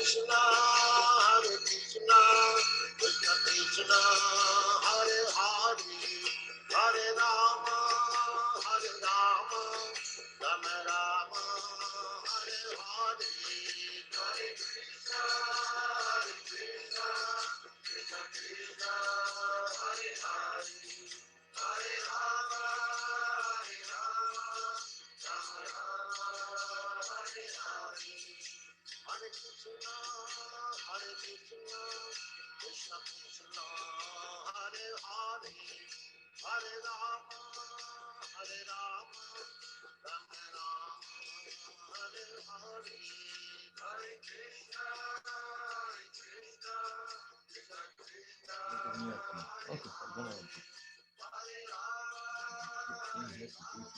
Krishna, Krishna Krishna, Hare Hare, Hare Rama, Rama Rama, Hare Hare, Hare Krishna, Krishna Krishna, Hare Hare, Hare Rama, Rama Rama, Hare Hare. Hare Krishna, Krishna Krishna, Hare Hare, Hare Rama, Rama Rama, Hare Hare, Hare Krishna, Krishna Krishna, Hare Hare, Hare Rama,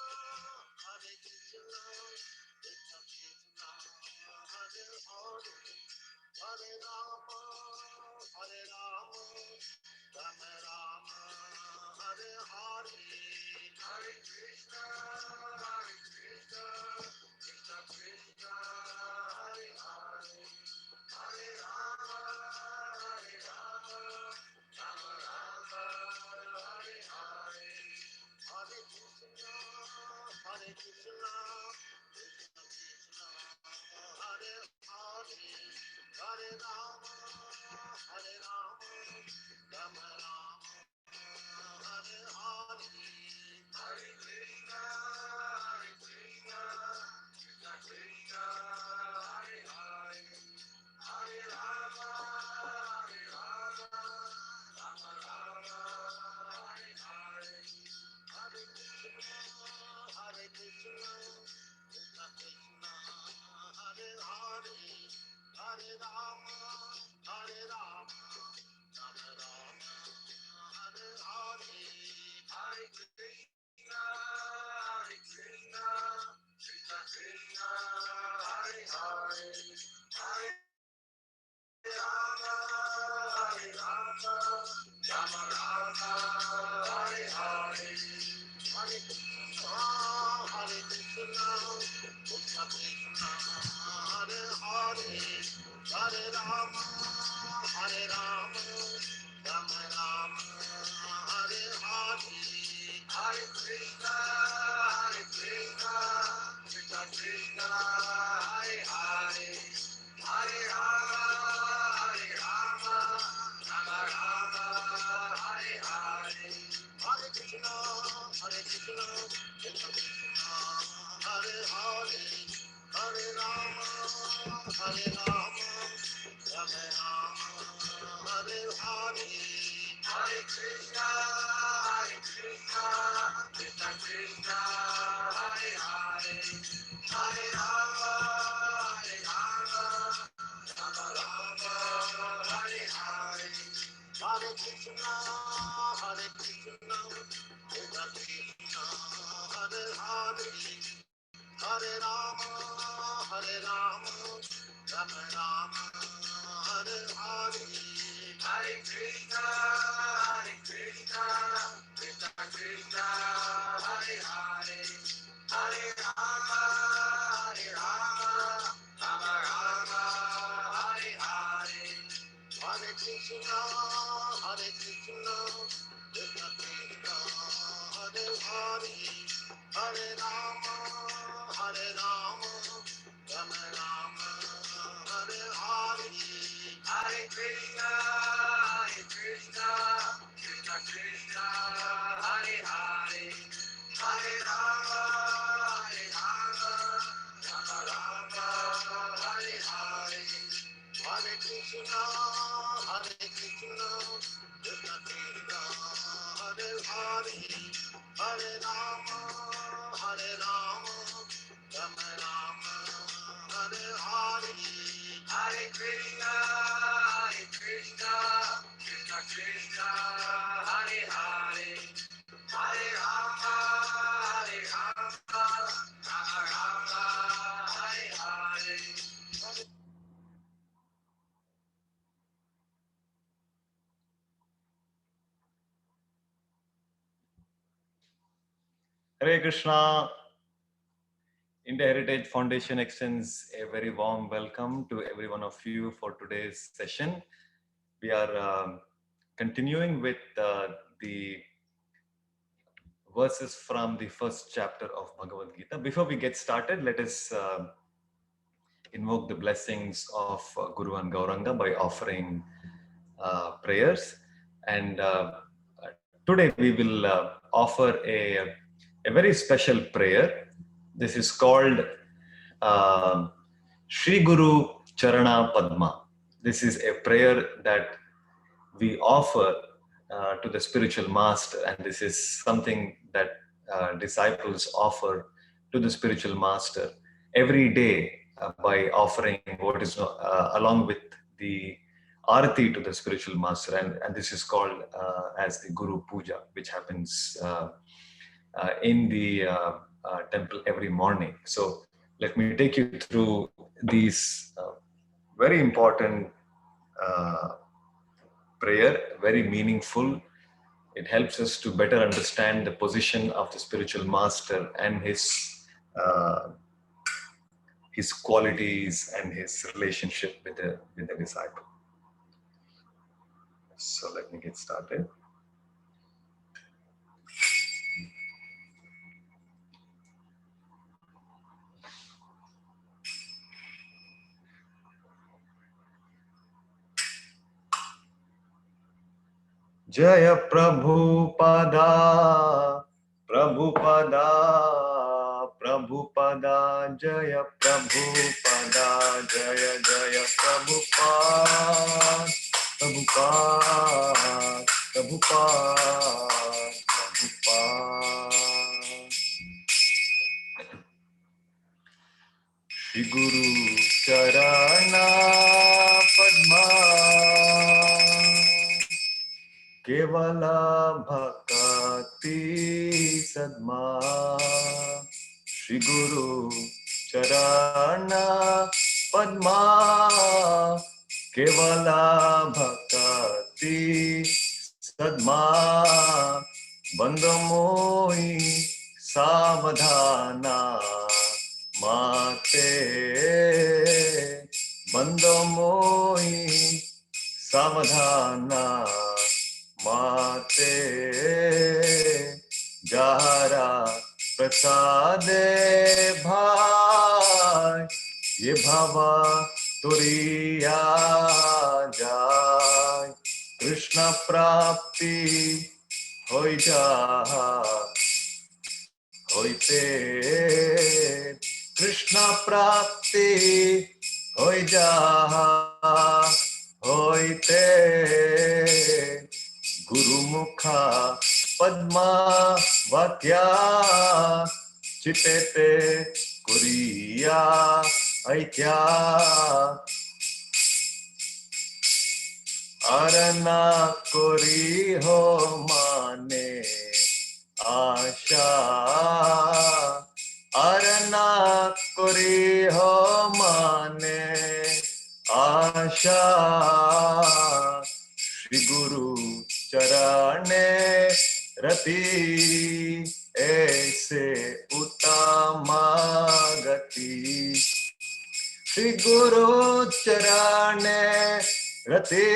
Hare Krishna, Krishna Krishna, Hare Hare, Hare Rama, Rama Rama, Hare Hare, Hare Krishna, Krishna Krishna, Hare Hare, Hare Rama, Rama Rama, Hare Hare, Hare Krishna, Krishna Krishna, Hare Hare, Hare Rama, Rama Rama, Hare Hare, Hare Krishna, Krishna Krishna, Hare Hare, Hare Rama, Rama Rama, Hare Hare, Hare Krishna, Krishna Krishna, Hare Hare, Hare Rama, Rama Rama, Hare Hare, Hare Krishna, Krishna Krishna, Hare Hare, Hare Rama, Rama Rama, Hare Hare, Hare Krishna, Krishna Krishna, Hare Hare, Hare Rama, Rama Rama, Hare Hare, Hare Krishna, Krishna Krishna, Hare Hare, Hare Rama, Rama Rama, Hare Hare, Hare Krishna, Krishna Krishna, Hare Hare, Hare Rama, Rama Rama, Hare Hare, Hare Krishna, Krishna Krishna, Hare Hare, Hare Rama, Rama Rama, Hare Hare, Hare Krishna, Krishna Krishna, Hare Hare, Hare Rama, Rama Rama, Hare Hare, Hare Krishna, Krishna Krishna, Hare Hare, Hare Rama, Rama Rama, Hare Hare, Hare Krishna, Krishna Krishna, Hare Hare, Hare Rama, Rama Rama, Hare Hare, Hare Krishna, Krishna Krishna, Hare Hare, Hare Rama, Rama Rama, Hare Hare, Hare Krishna, Krishna Krishna, Hare Hare, Hare Rama, Rama Rama, Hare Hare, Hare Krishna, Krishna Krishna, Hare Hare, Hare Rama, Rama Rama, Hare Hare. Hare Krishna. India Heritage Foundation extends a very warm welcome to every one of you for today's session. We are continuing with the verses from the first chapter of Bhagavad Gita. Before we get started, let us invoke the blessings of Guru and Gauranga by offering prayers. And today we will offer a very special prayer. This is called Shri Guru Charana Padma. This is a prayer that we offer to the spiritual master, and this is something that disciples offer to the spiritual master every day by offering what is along with the arati to the spiritual master, and this is called as the Guru Puja, which happens in the temple every morning. So let me take you through these very important uh, prayer, very meaningful. It helps us to better understand the position of the spiritual master and his qualities and his relationship with the disciple. So let me get started. Jaya Prabhupada, Prabhupada, Prabhupada, Jaya Prabhupada, Jaya Jaya Prabhupada, Prabhupada, Prabhupada, Prabhupada. Shri Guru Charana Padma Kevala Bhakti Sadma Shri Guru Charana Padma Kevala Bhakti Sadma Bandhamoi Savadhana Mate Bandhamoi Savadhana Mate Jahara Prasade Bhai Ye Bhava Turiya Jai Krishna Prapti Hoi Jaha Hoite Krishna Prapti Hoi Jaha Hoite Guru Mukha Padma Vatya Chitete Kuriya Aitya Arana Kori Ho Mane Asha Arana Kori Ho Mane Asha Shri Guru Charane Rati Aise Uttama Gati Shri Guru Charane Rati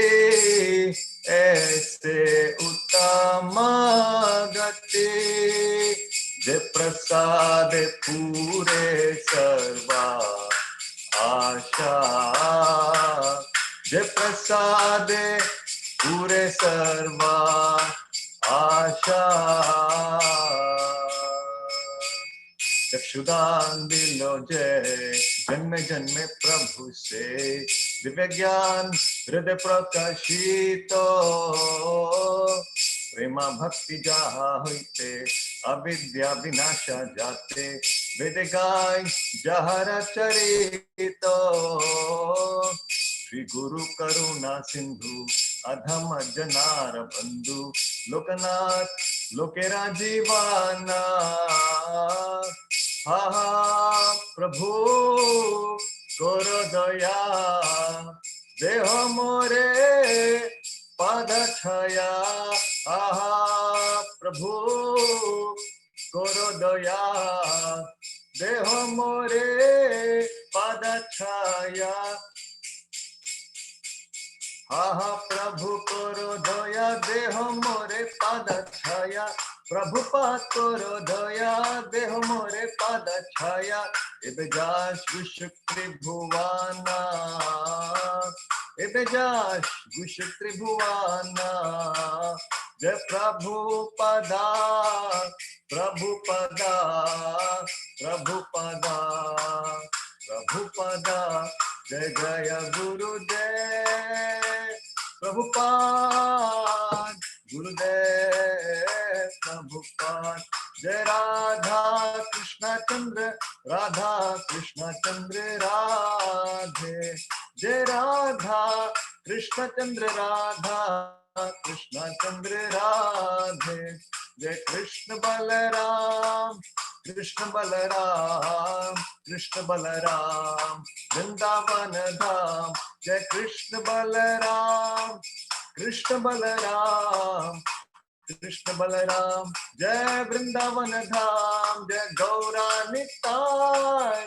Aise Uttama Gati Je Prasad Pure Sarva Asha Je Prasad Pure Sarva Asha चक्षुदान दिलो जय जन्मे जन्मे प्रभु से दिव्य ज्ञान हृदय प्रकाशितो प्रेमा भक्ति जहा होते अविद्या विनाशा जाते वेद गाय जहर चरितो श्री गुरु करुणा सिंधु अधम जनार बंधु लोकनाथ लोकेरा जीवाना हा प्रभु करो दया देह मोरे पाद छाया आहा प्रभु करो दया देहो मोरे पद छाया हा हा प्रभु करो दया देह मोरे पद छाया प्रभुपाद करो दया देह मोरे पद छाया इबजाश त्रिभुवाना इबजाश त्रिभुवाना जय प्रभुपदा प्रभुपदा प्रभुपदा प्रभुपदा जय जय गुरुदेव प्रभुपाद गुरुदेव प्रभुपाद जय राधा कृष्ण चंद्र राधे जय राधा कृष्ण चंद्र राधा कृष्ण चंद्र राधे जय कृष्ण बलराम वृंदावन धाम जय कृष्ण बलराम जय वृंदावन धाम जय गौरा निताय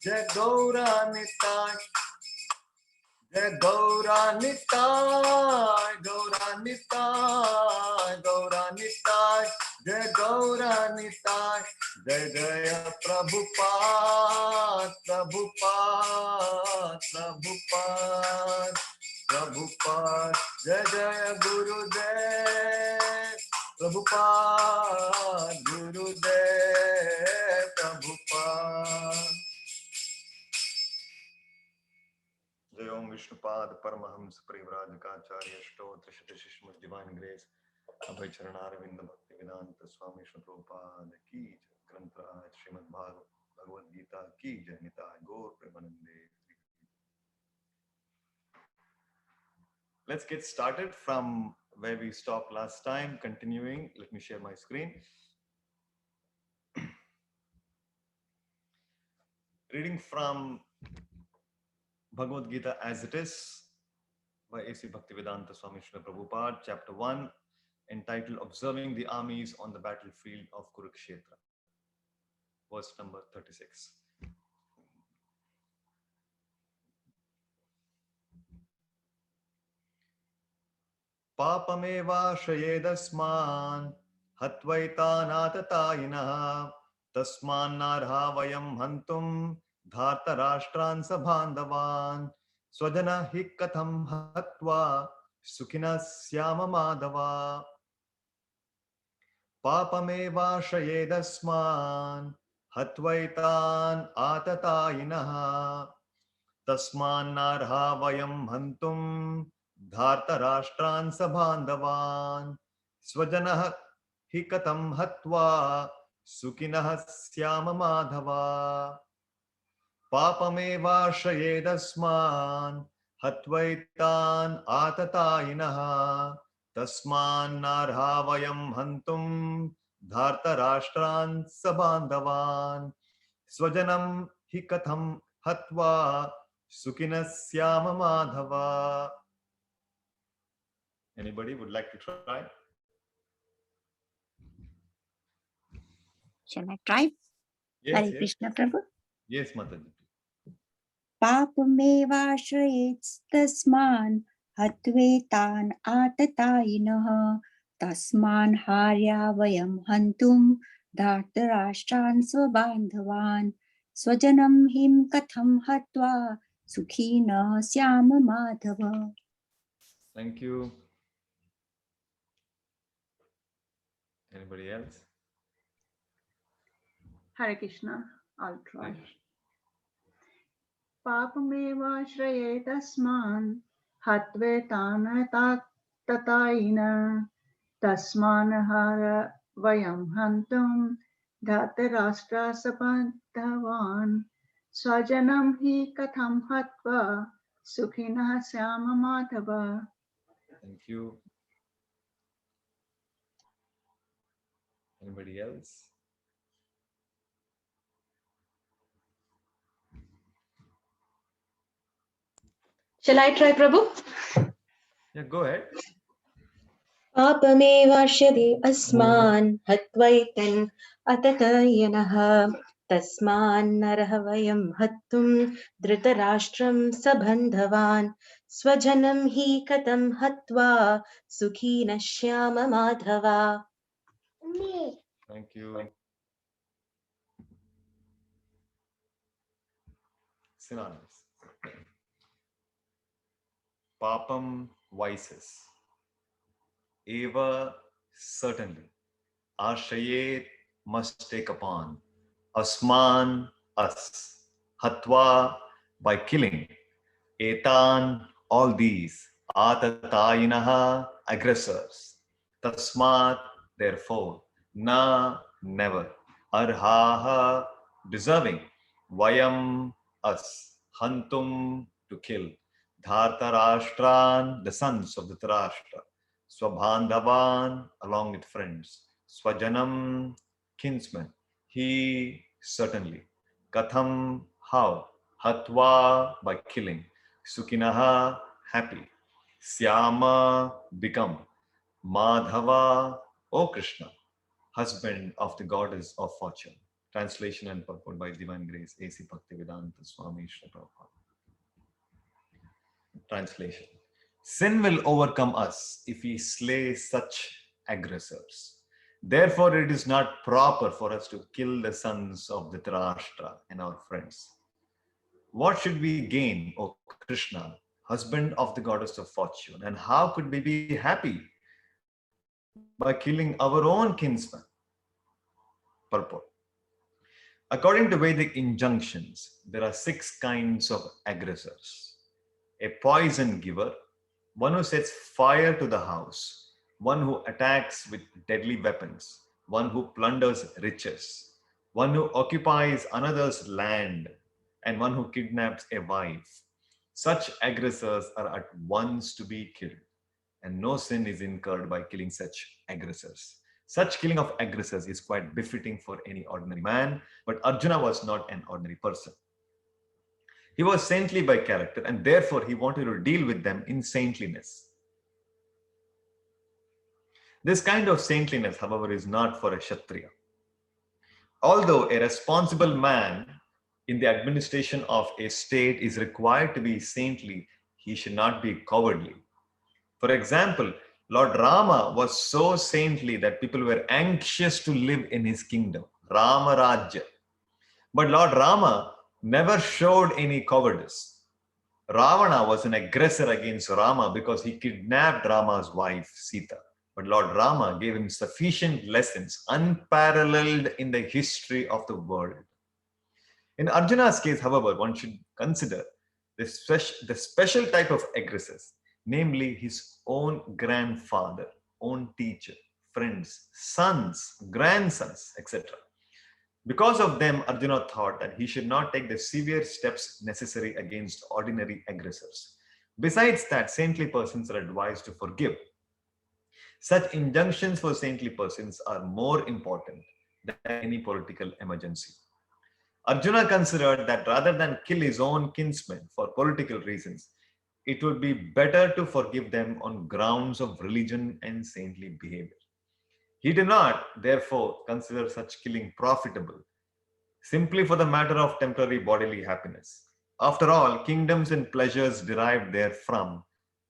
जय गौरा निताय जय गौरा निताय जय गौरा निताय जय जय प्रभुपाद जय जय गुरुदेव प्रभुपाद गुरुदेव प्रभुपाद जय ओम विष्णुपाद परमहंस परिव्राजकाचार्य स्तोत्र शतशिष्म डिवाइन ग्रेस अभय चरणारविंद भक्ति वेदांत स्वामी श्री प्रभुपाद की जय ग्रंथराज श्रीमद् भगवद गीता की जय निताय गौर प्रेमानंदे Let's get started from where we stopped last time. Continuing, let me share my screen. Reading from Bhagavad Gita as it is by A.C. Bhaktivedanta Swami Srila Prabhupada, chapter 1, entitled Observing the Armies on the Battlefield of Kurukshetra, verse number 36. Papamevashayedasman hatvaitanatatainah tasmannarha vayam hantum dhartarashtran sabhandhavan swajana hi katham hatva sukhinas-syama madhava Papamevashayedasman hatvaitan atatainah tasmannarha vayam hantum dhartarashtran sabhandhavan swajanah hi katam hatva sukhinah syama madhava papamevashayedasman hatvaitan atatainah tasmannarha vayam hantum dhartarashtran sabhandhavan swajanam hi katham hatva sukhinas-syama madhava. Anybody would like to try? Shall I try? Hare Krishna Prabhu. Yes, Mataji. Papamevashrayetstasman hatvetan atatainah tasman harya vayam hantum dhartarashtran svabandhavan swajanam him katham hatva sukhina syama madhava. Thank you. Anybody else? Hare Krishna, I'll try. Papameva shrayetasman hatvetana tataina tasman hara vayam hantum dhatarashtra sabandhavan swajanam hi katham hatva sukhinah syama madhava. Thank you. Anybody else? Shall I try, Prabhu? Yeah, go ahead. पापमेवाश्यते अस्मान् हत्वैतन् अततयनः तस्मान्नरः वयं हत्तुं धृतराष्ट्रं सबन्धवान् स्वजनं हि कथं हत्वा सुखी नश्याम Madhav. Thank you. Synonyms. Papam, vices. Eva, certainly. Ashayet, must take upon. Asman, us. Hatva, by killing. Etan, all these. Atatayinaha, aggressors. Tasmat, therefore. Na, never. Arhaha, deserving. Vayam, us. Hantum, to kill. Dhartarashtran, the sons of Dhritarashtra. Swabandhavan, along with friends. Swajanam, kinsman. He, certainly. Katham, how. Hatva, by killing. Sukinaha, happy. Syama, become. Madhava, O Krishna, husband of the goddess of fortune. Translation and purport by Divine Grace, A.C. Bhaktivedanta Swami Srila Prabhupada. Translation. Sin will overcome us if we slay such aggressors. Therefore, it is not proper for us to kill the sons of Dhritarashtra and our friends. What should we gain, O Krishna, husband of the goddess of fortune, and how could we be happy by killing our own kinsman? Purport. According to Vedic injunctions, there are 6 kinds of aggressors. A poison giver, one who sets fire to the house, one who attacks with deadly weapons, one who plunders riches, one who occupies another's land, and one who kidnaps a wife. Such aggressors are at once to be killed, and no sin is incurred by killing such aggressors. Such killing of aggressors is quite befitting for any ordinary man, but Arjuna was not an ordinary person. He was saintly by character, and therefore he wanted to deal with them in saintliness. This kind of saintliness, however, is not for a Kshatriya. Although a responsible man in the administration of a state is required to be saintly, he should not be cowardly. For example, Lord Rama was so saintly that people were anxious to live in his kingdom, Rama Rajya. But Lord Rama never showed any cowardice. Ravana was an aggressor against Rama because he kidnapped Rama's wife, Sita. But Lord Rama gave him sufficient lessons, unparalleled in the history of the world. In Arjuna's case, however, one should consider the special type of aggressors, namely his own grandfather, own teacher, friends, sons, grandsons, etc. Because of them, Arjuna thought that he should not take the severe steps necessary against ordinary aggressors. Besides that, saintly persons are advised to forgive. Such injunctions for saintly persons are more important than any political emergency. Arjuna considered that rather than kill his own kinsmen for political reasons, it would be better to forgive them on grounds of religion and saintly behavior. He did not, therefore, consider such killing profitable, simply for the matter of temporary bodily happiness. After all, kingdoms and pleasures derived therefrom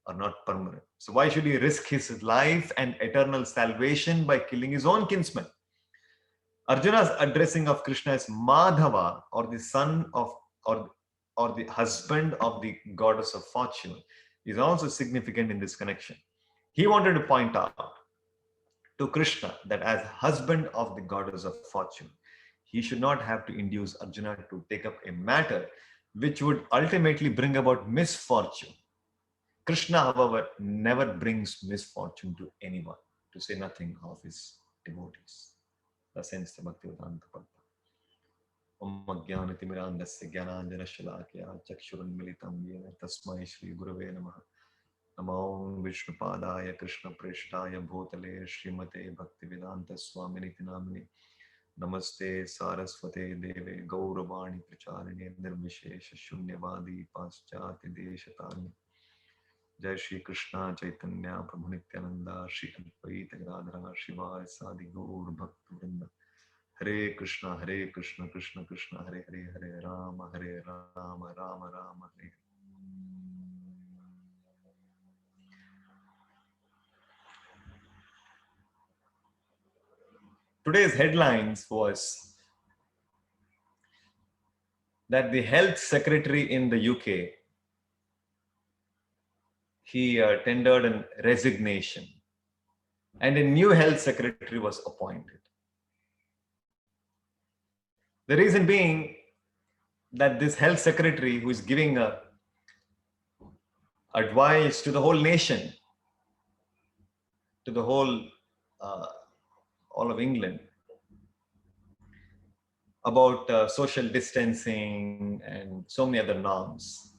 are not permanent. So why should he risk his life and eternal salvation by killing his own kinsmen? Arjuna's addressing of Krishna as Madhava, or the son of, or the husband of the goddess of fortune, is also significant in this connection. He wanted to point out to Krishna that as husband of the goddess of fortune, he should not have to induce Arjuna to take up a matter which would ultimately bring about misfortune. Krishna, however, never brings misfortune to anyone, to say nothing of his devotees. The sense of Bhaktivedanta Purport. Om Jnanatimirandasya Jnananjana Chakshurunmilitam Yena Tasmai Shri Gurave Namaha. Namo Vishnupadaya Krishna Preshtaya Bhutale Srimate Bhaktivedanta Swaminiti Namini. Namaste Saraswate Deve Gauravani Pracharine Nirvishesha Shunyavadi Paschati Deshatani Jai Shri Krishna Chaitanya Prabhu Nityananda Shri Advaita Gadadhara Shivaya Sadi Gaur Bhakta Vrinda. Hare Krishna Krishna Krishna Hare Hare Hare Rama Rama Rama Hare. Today's headlines was that the health secretary in the UK, he tendered a resignation and a new health secretary was appointed. The reason being that this health secretary, who is giving advice to the whole nation, to the whole all of England, about social distancing and so many other norms.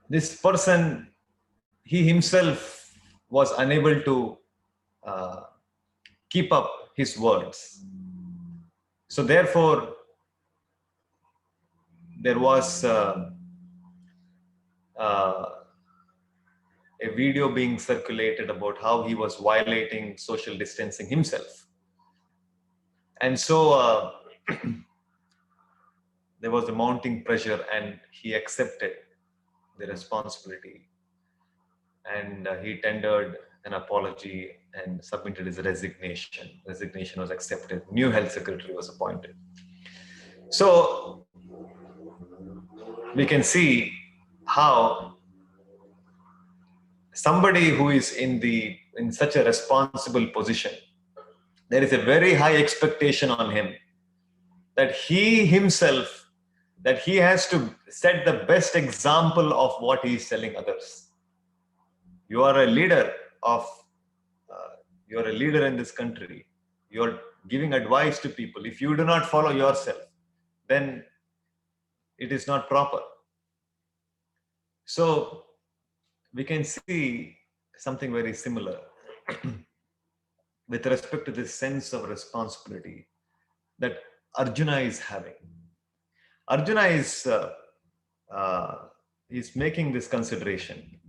This person, he himself was unable to keep up his words. So therefore, there was a video being circulated about how he was violating social distancing himself. And so there was a mounting pressure and he accepted the responsibility. And he tendered an apology and submitted his resignation. Resignation was accepted. New health secretary was appointed. So we can see how somebody who is in such a responsible position, there is a very high expectation on him that he himself, that he has to set the best example of what he is telling others. You are a leader you're a leader in this country. You're giving advice to people. If you do not follow yourself, then it is not proper. So we can see something very similar with respect to this sense of responsibility that Arjuna is having. Arjuna is making this consideration.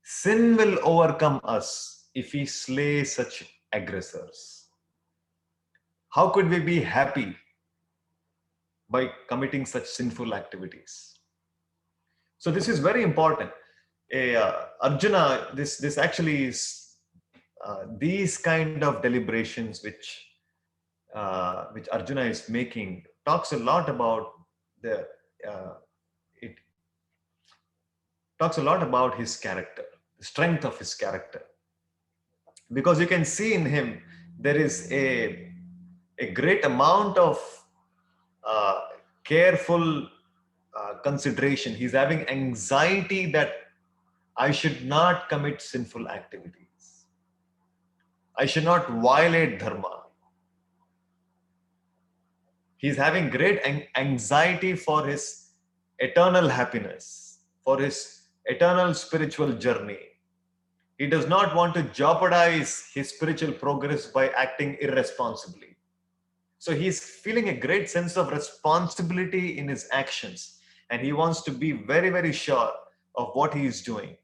Sin will overcome us if we slay such aggressors. How could we be happy by committing such sinful activities? So this is very important. Arjuna, this actually is these kind of deliberations which Arjuna is making talks a lot about it talks a lot about his character, the strength of his character, because you can see in him there is a great amount of careful consideration. He's having anxiety that I should not commit sinful activities. I should not violate dharma. He's having great anxiety for his eternal happiness, for his eternal spiritual journey. He does not want to jeopardize his spiritual progress by acting irresponsibly. So he's feeling a great sense of responsibility in his actions, and he wants to be very, very sure of what he is doing.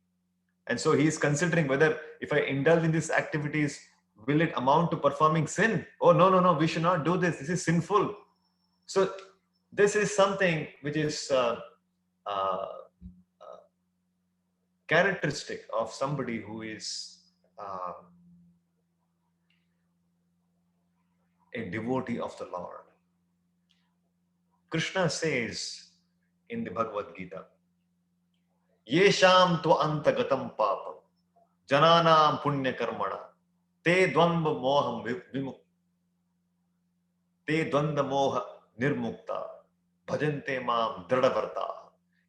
And so he is considering whether if I indulge in these activities, will it amount to performing sin? Oh, no, we should not do this. This is sinful. So this is something which is characteristic of somebody who is a devotee of the Lord. Krishna says in the Bhagavad Gita, Yesham tva antagatam papam jananam punya karmana te dvandva moham vimukta te dvandva moha nirmukta bhajante mam dradavarta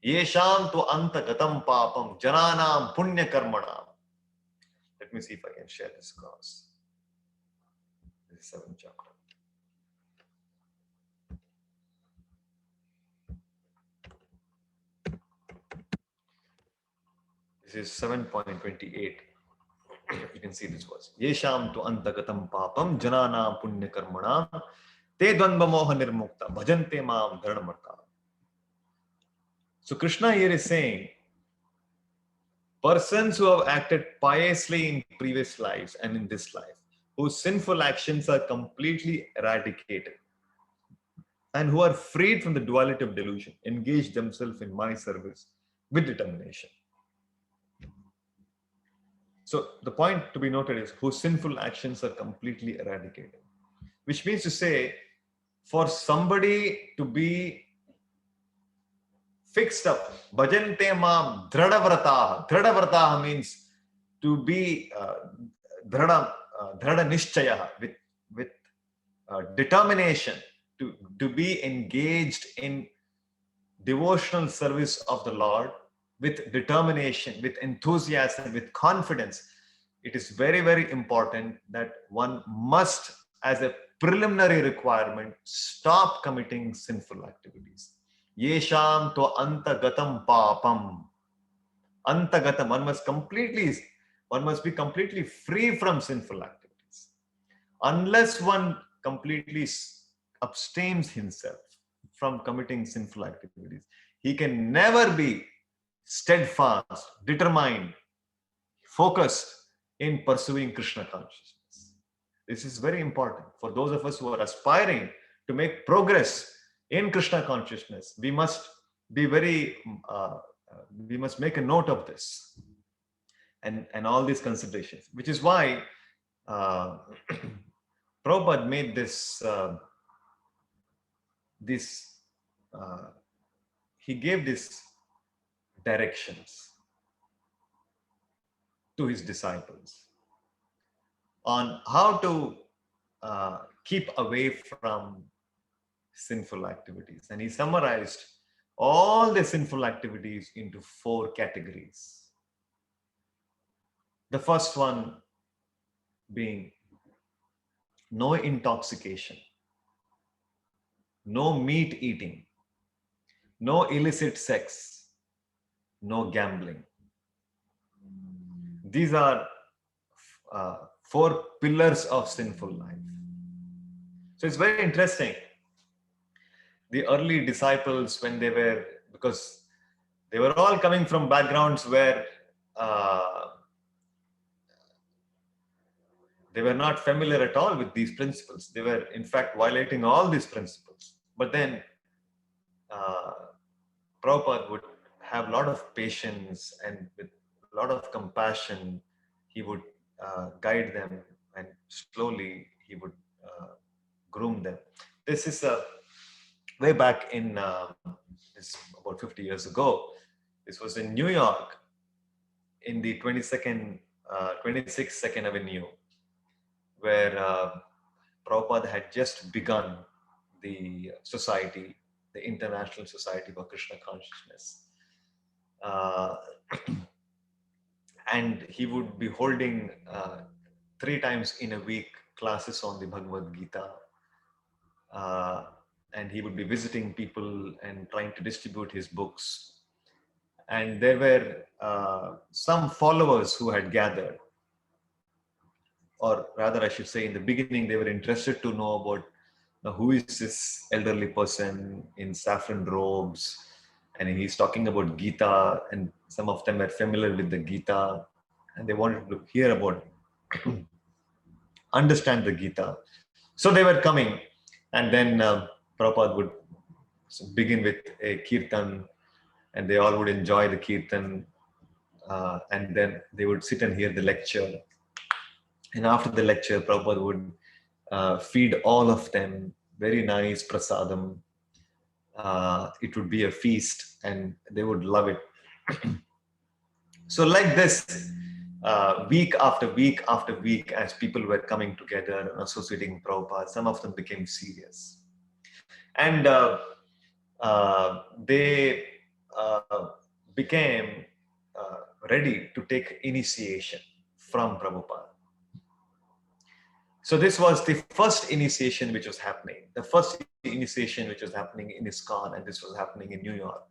Yesham tva antagatam papam jananam punya karmana. Let me see if I can share this across. This is 7th chapter. This is 7.28. You can see this verse. Yesham tu antagatam papam jananam punya karmana te dvandva moha nirmukta bhajante mam dharmarta. So Krishna here is saying, persons who have acted piously in previous lives and in this life, whose sinful actions are completely eradicated, and who are freed from the duality of delusion, engage themselves in my service with determination. So the point to be noted is whose sinful actions are completely eradicated, which means to say, for somebody to be fixed up, bhajante mam dhradavrataha. Dhradavrataha means to be dhrada nishchayaha, with determination to be engaged in devotional service of the Lord with determination, with enthusiasm, with confidence. It is very, very important that one must, as a preliminary requirement, stop committing sinful activities. Yesham to antagatam papam. Antagatam, one must be completely free from sinful activities. Unless one completely abstains himself from committing sinful activities, he can never be steadfast, determined, focused in pursuing Krishna consciousness. This is very important for those of us who are aspiring to make progress in Krishna consciousness. We must be we must make a note of this and all these considerations, which is why Prabhupada made he gave these directions to his disciples on how to keep away from sinful activities. And he summarized all the sinful activities into 4 categories. The first one being no intoxication, no meat eating, no illicit sex, no gambling. These are 4 pillars of sinful life. So it's very interesting. The early disciples, when because they were all coming from backgrounds where they were not familiar at all with these principles. They were, in fact, violating all these principles. But then Prabhupada would have a lot of patience, and with a lot of compassion, he would guide them, and slowly he would groom them. This is way back in this about 50 years ago. This was in New York, in the 26th Second Avenue, where Prabhupada had just begun the society, the International Society for Krishna Consciousness. And he would be holding 3 times in a week classes on the Bhagavad Gita. And he would be visiting people and trying to distribute his books. And there were some followers who had gathered. Or rather, I should say, in the beginning, they were interested to know about who is this elderly person in saffron robes. And he's talking about Gita, and some of them were familiar with the Gita, and they wanted to hear about, understand the Gita. So they were coming, and then Prabhupada would begin with a kirtan, and they all would enjoy the kirtan, and then they would sit and hear the lecture. And after the lecture, Prabhupada would feed all of them very nice prasadam. It would be a feast, and they would love it. So like this, week after week after week, as people were coming together and associating Prabhupada, some of them became serious. And they became ready to take initiation from Prabhupada. So this was the first initiation which was happening, the first initiation which was happening in ISKCON, and this was happening in New York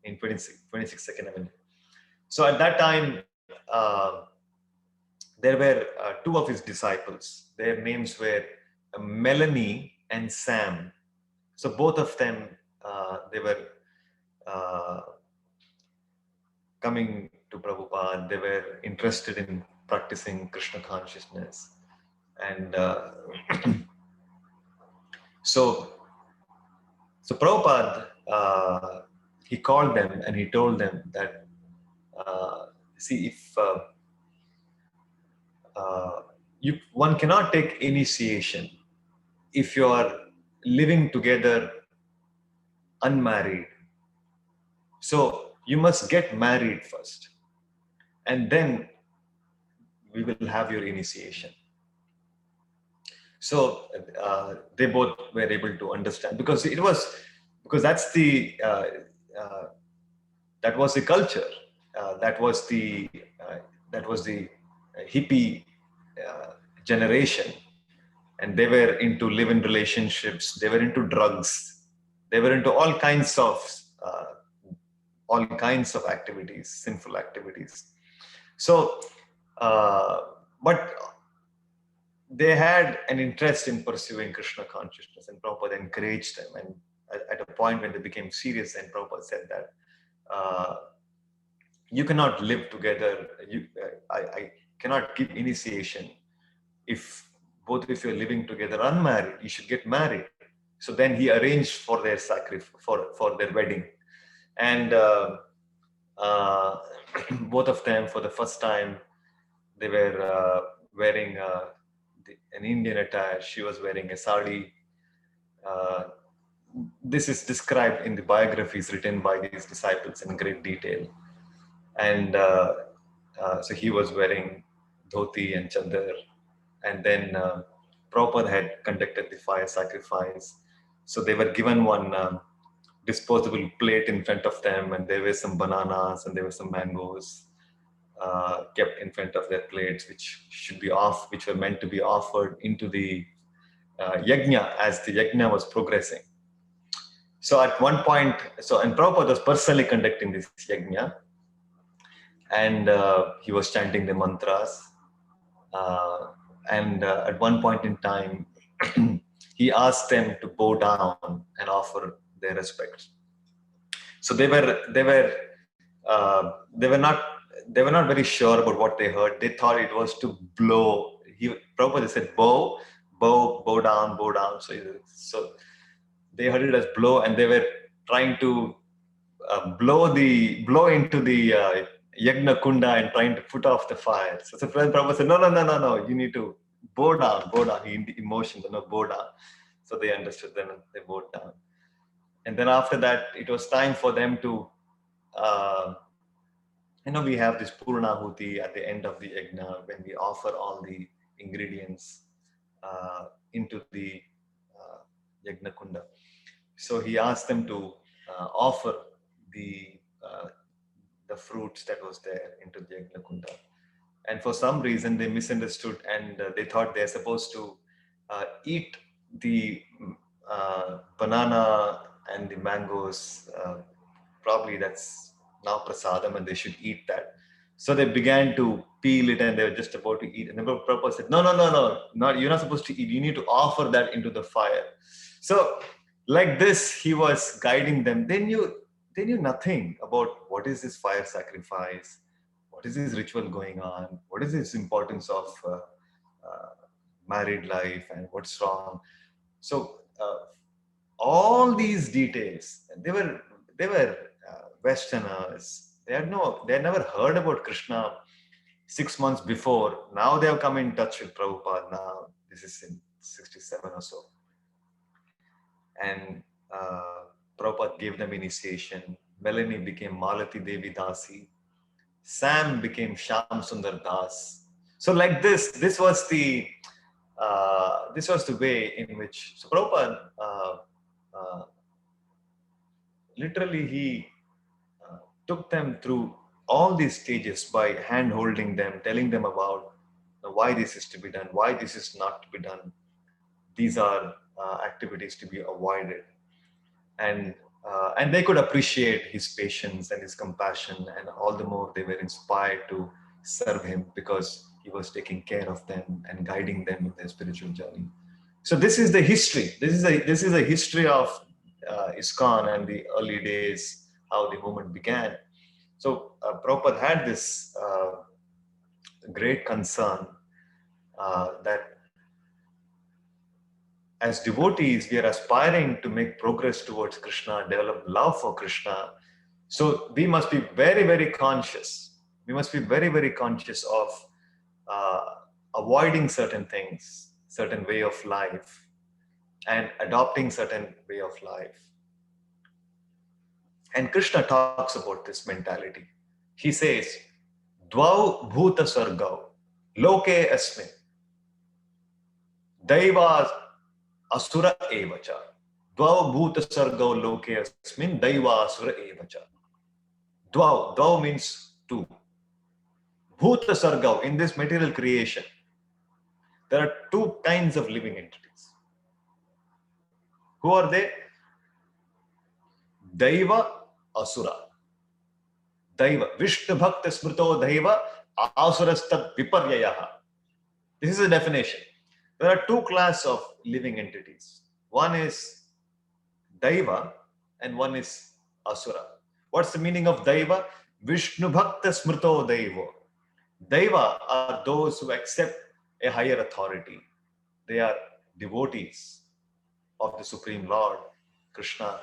in 26 Second Avenue. So at that time, there were 2 of his disciples. Their names were Melanie and Sam. So both of them, they were coming to Prabhupada, they were interested in practicing Krishna consciousness. And so Prabhupada, he called them and he told them that, see, if one cannot take initiation if you are living together unmarried. So you must get married first, and then we will have your initiation. So they both were able to understand, because that's the that was the culture, that was the hippie generation, and they were into live-in relationships, they were into drugs, they were into all kinds of activities, sinful activities. So but they had an interest in pursuing Krishna consciousness, and Prabhupada encouraged them. And at a point when they became serious, and Prabhupada said that you cannot live together, I cannot give initiation if both of you are living together unmarried. You should get married. So then he arranged for their for their wedding. And both of them, for the first time, they were wearing an Indian attire. She was wearing a sari. This is described in the biographies written by these disciples in great detail. And so he was wearing dhoti and chadar. And then Prabhupada had conducted the fire sacrifice. So they were given one disposable plate in front of them, and there were some bananas and there were some mangoes kept in front of their plates, which were meant to be offered into the yajna as the yajna was progressing. So at one point, and Prabhupada was personally conducting this yajna, and he was chanting the mantras. And at one point in time, he asked them to bow down and offer their respects. So they were not very sure about what they heard. They thought it was to blow. Prabhupada said bow down. So they heard it as blow, and they were trying to blow into the yagna kunda and trying to put off the fire. So Prabhupada said, no, you need to bow down. He emotioned, bow down. So they understood, then they bowed down. And then after that, it was time for them to, we have this Purnahuti at the end of the yajna, when we offer all the ingredients into the yajna kunda. So he asked them to offer the fruits that was there into the yajna kunda. And for some reason, they misunderstood, and they thought they're supposed to eat the banana and the mangoes. Probably that's now prasadam, and they should eat that. So they began to peel it, and they were just about to eat. And the Prabhupada said, no, you're not supposed to eat. You need to offer that into the fire. So like this, he was guiding them. They knew nothing about what is this fire sacrifice, what is this ritual going on, what is this importance of married life, and what's wrong. So all these details, they were Westerners. They had never heard about Krishna 6 months before. Now they have come in touch with Prabhupada. Now this is in 67 or so, and Prabhupada gave them initiation. Melanie became Malati Devi Dasi. Sam became Sham Sundar Das. So like this was the way in which, so Prabhupada literally he took them through all these stages by hand holding them, telling them about why this is to be done, why this is not to be done. These are activities to be avoided, and they could appreciate his patience and his compassion, and all the more they were inspired to serve him because he was taking care of them and guiding them in their spiritual journey. So this is the history. This is a history of ISKCON and the early days, how the movement began. So Prabhupada had this great concern that as devotees, we are aspiring to make progress towards Krishna, develop love for Krishna. So we must be very, very conscious. We must be very, very conscious of avoiding certain things, certain way of life, and adopting certain way of life. And Krishna talks about this mentality. He says, Dvau bhuta sargau, loke asmin, daiva asura evacha. Dvau bhuta sargau loke asmin, daiva asura evacha. Dvau means two. Bhuta sargau, in this material creation, there are two kinds of living entities. Who are they? Daiva, asura. Daiva, Vishnu Bhakta Smrito Daiva, Asurastad Viparyayaha. This is a definition. There are two classes of living entities. One is Daiva and one is Asura. What's the meaning of Daiva? Vishnu Bhakta Smrito Daiva. Daiva are those who accept a higher authority. They are devotees of the Supreme Lord, Krishna.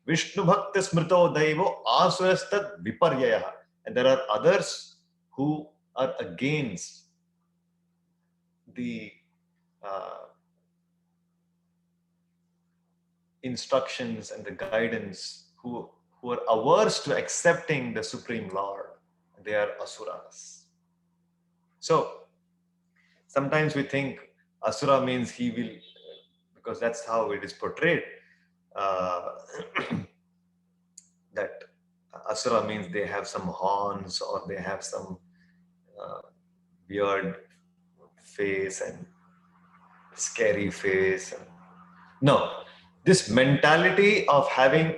Vishnu Bhakta Smrito Daivo Asurastad Viparyayaha. And there are others who are against the instructions and the guidance, who are averse to accepting the Supreme Lord. They are asuras. So sometimes we think asura means he will, because that's how it is portrayed, that asura means they have some horns or they have some weird face and scary face. No, this mentality of having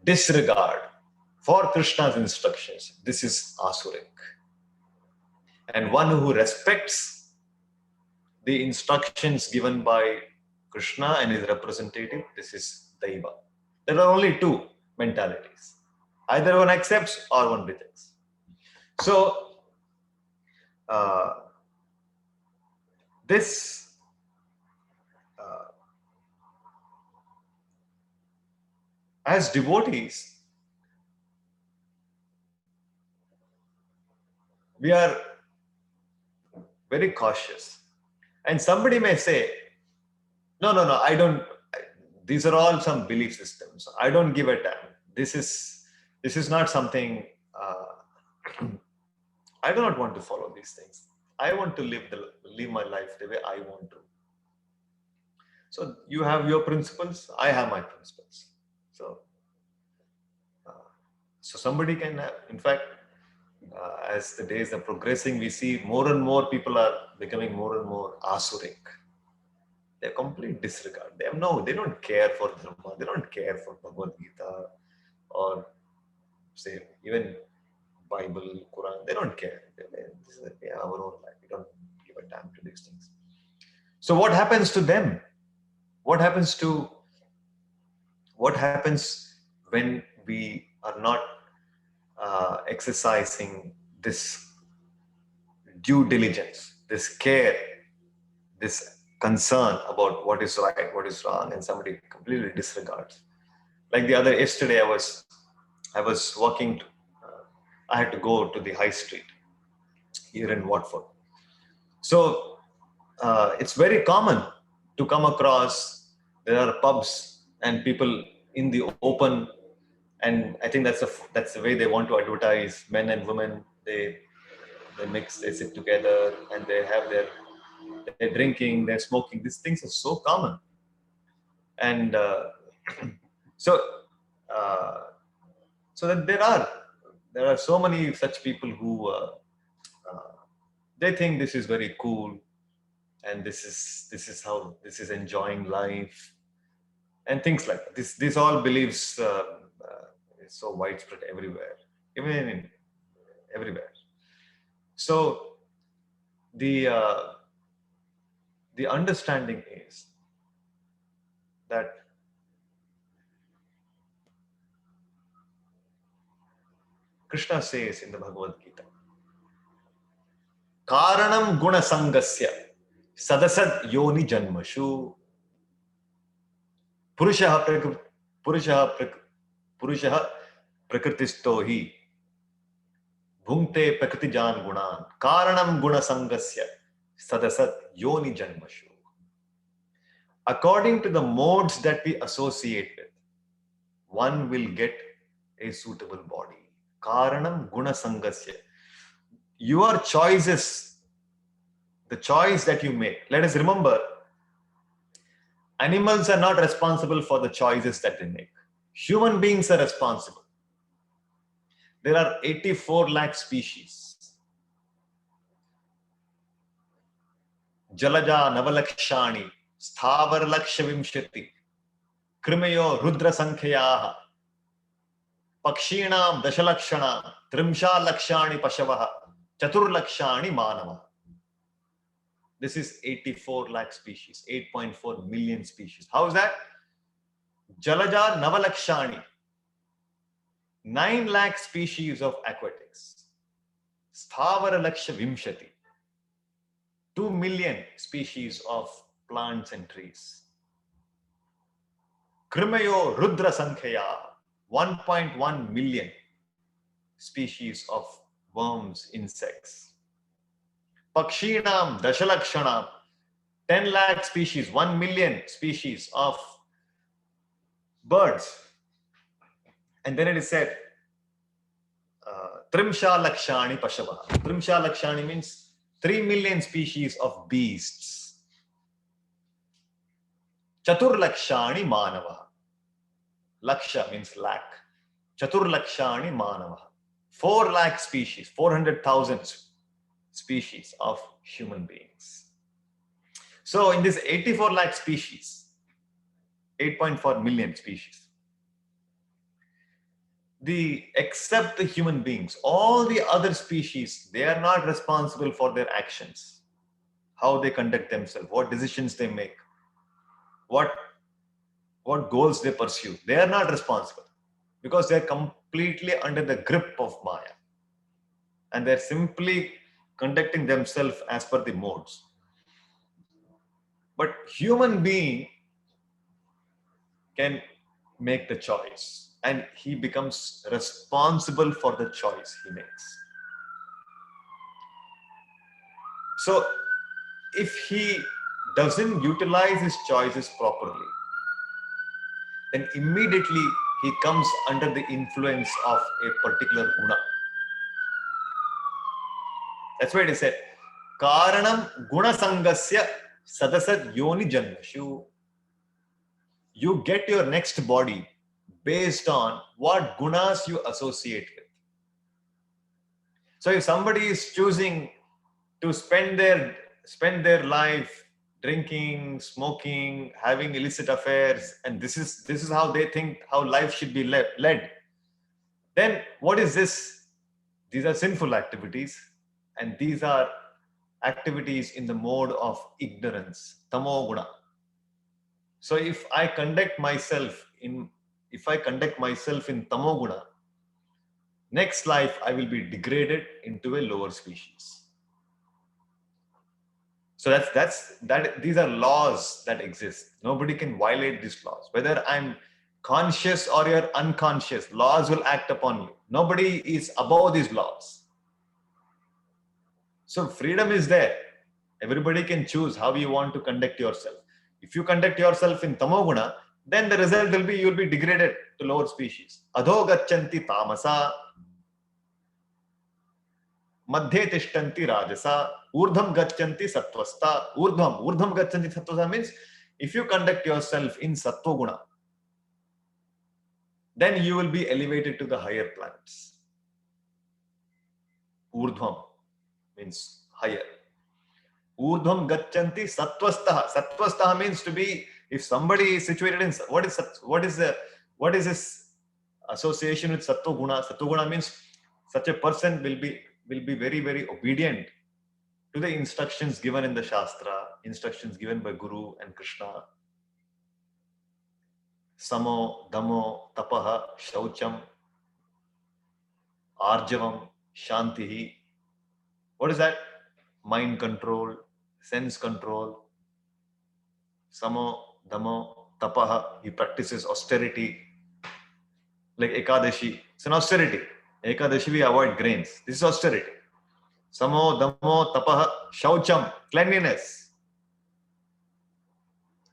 disregard for Krishna's instructions, this is asuric. And one who respects the instructions given by Krishna and his representative, this is Daiva. There are only two mentalities. Either one accepts or one rejects. So, as devotees, we are very cautious. And somebody may say, no, I don't, these are all some belief systems. I don't give a damn. This is not something, I do not want to follow these things. I want to live my life the way I want to. So you have your principles, I have my principles. So somebody can have, in fact, as the days are progressing, we see more and more people are becoming more and more asuric. They're complete disregard. They don't care for Dharma. They don't care for Bhagavad Gita or say even Bible, Quran. They don't care. This is our own life. We don't give a damn to these things. So what happens to them? What happens when we are not exercising this due diligence, this care, this concern about what is right, what is wrong, and somebody completely disregards. Like yesterday, I was walking. I had to go to the high street here in Watford. So it's very common to come across. There are pubs and people in the open, and I think that's the way they want to advertise. Men and women, they mix, they sit together, and they have they're drinking, they're smoking. These things are so common, and so that there are so many such people who they think this is very cool, and this is how this is enjoying life, and things like that. This all beliefs is so widespread everywhere, even everywhere. So the understanding is that Krishna says in the Bhagavad Gita, Karanam guna sangasya sadasad yoni janmashu purushaha prakritisto hi bhungte prakritijan gunan karanam guna sangasya sadasad yoni janmashu. According to the modes that we associate with, one will get a suitable body. Karanam guna sangasya. Your choices, the choice that you make. Let us remember, animals are not responsible for the choices that they make. Human beings are responsible. There are 84 lakh species. Jalaja navalakshani, sthavar laksha vimshati, krimayo rudra sankhyaha, pakshinam dashalakshana, trimsha lakshani pashavaha, chatur lakshani manava. This is 84 lakh species, 8.4 million species. How is that? Jalaja navalakshani, 9 lakh species of aquatics. Sthavara laksha vimshati, 2 million species of plants and trees. Krimayo rudra sankhya, 1.1 million species of worms, insects. Pakshinam dashalakshana, 10 lakh species, 1 million species of birds. And then it is said, Trimsha lakshani pashavaha. Trimsha lakshani means 3 million species of beasts. Chatur lakshani manava. Laksha means lakh. Chatur lakshani manava. 4 lakh species, 400,000 species of human beings. So in this 84 lakh species, 8.4 million species, except the human beings, all the other species, they are not responsible for their actions, how they conduct themselves, what decisions they make, what goals they pursue. They are not responsible because they are completely under the grip of Maya, and they're simply conducting themselves as per the modes. But human being can make the choice, and he becomes responsible for the choice he makes. So if he doesn't utilize his choices properly, then immediately he comes under the influence of a particular guna. That's why it is said, Karanam guna sangasya sadasad yoni janmashu. You get your next body based on what gunas you associate with. So if somebody is choosing to spend their life drinking, smoking, having illicit affairs, and this is how they think how life should be led, then what is this? These are sinful activities, and these are activities in the mode of ignorance, tamo guna. So if I conduct myself in tamo guna, next life I will be degraded into a lower species. So these are laws that exist. Nobody can violate these laws. Whether I'm conscious or you're unconscious, laws will act upon you. Nobody is above these laws. So freedom is there. Everybody can choose how you want to conduct yourself. If you conduct yourself in tamoguna, then the result will be you'll be degraded to lower species. Adho gachanti tamasa, madhye tishtanti rajasa, urdham gachanti sattvasta. Urdham gachanti sattvasta means if you conduct yourself in sattvaguna, then you will be elevated to the higher planets. Urdhvam means higher. Urdhvam gachanti sattvastah. Sattvastah means to be, if somebody is situated in, what is this association with sattva guna? Sattva guna means such a person will be very, very obedient to the instructions given in the Shastra, instructions given by Guru and Krishna. Samo, damo, tapaha, shaucham. Arjavam, Shanti. What is that? Mind control, sense control. Samo, Damo, Tapaha. He practices austerity. Like Ekadashi. It's an austerity. Ekadashi, we avoid grains. This is austerity. Samo, Damo, Tapaha, Shaucham, cleanliness.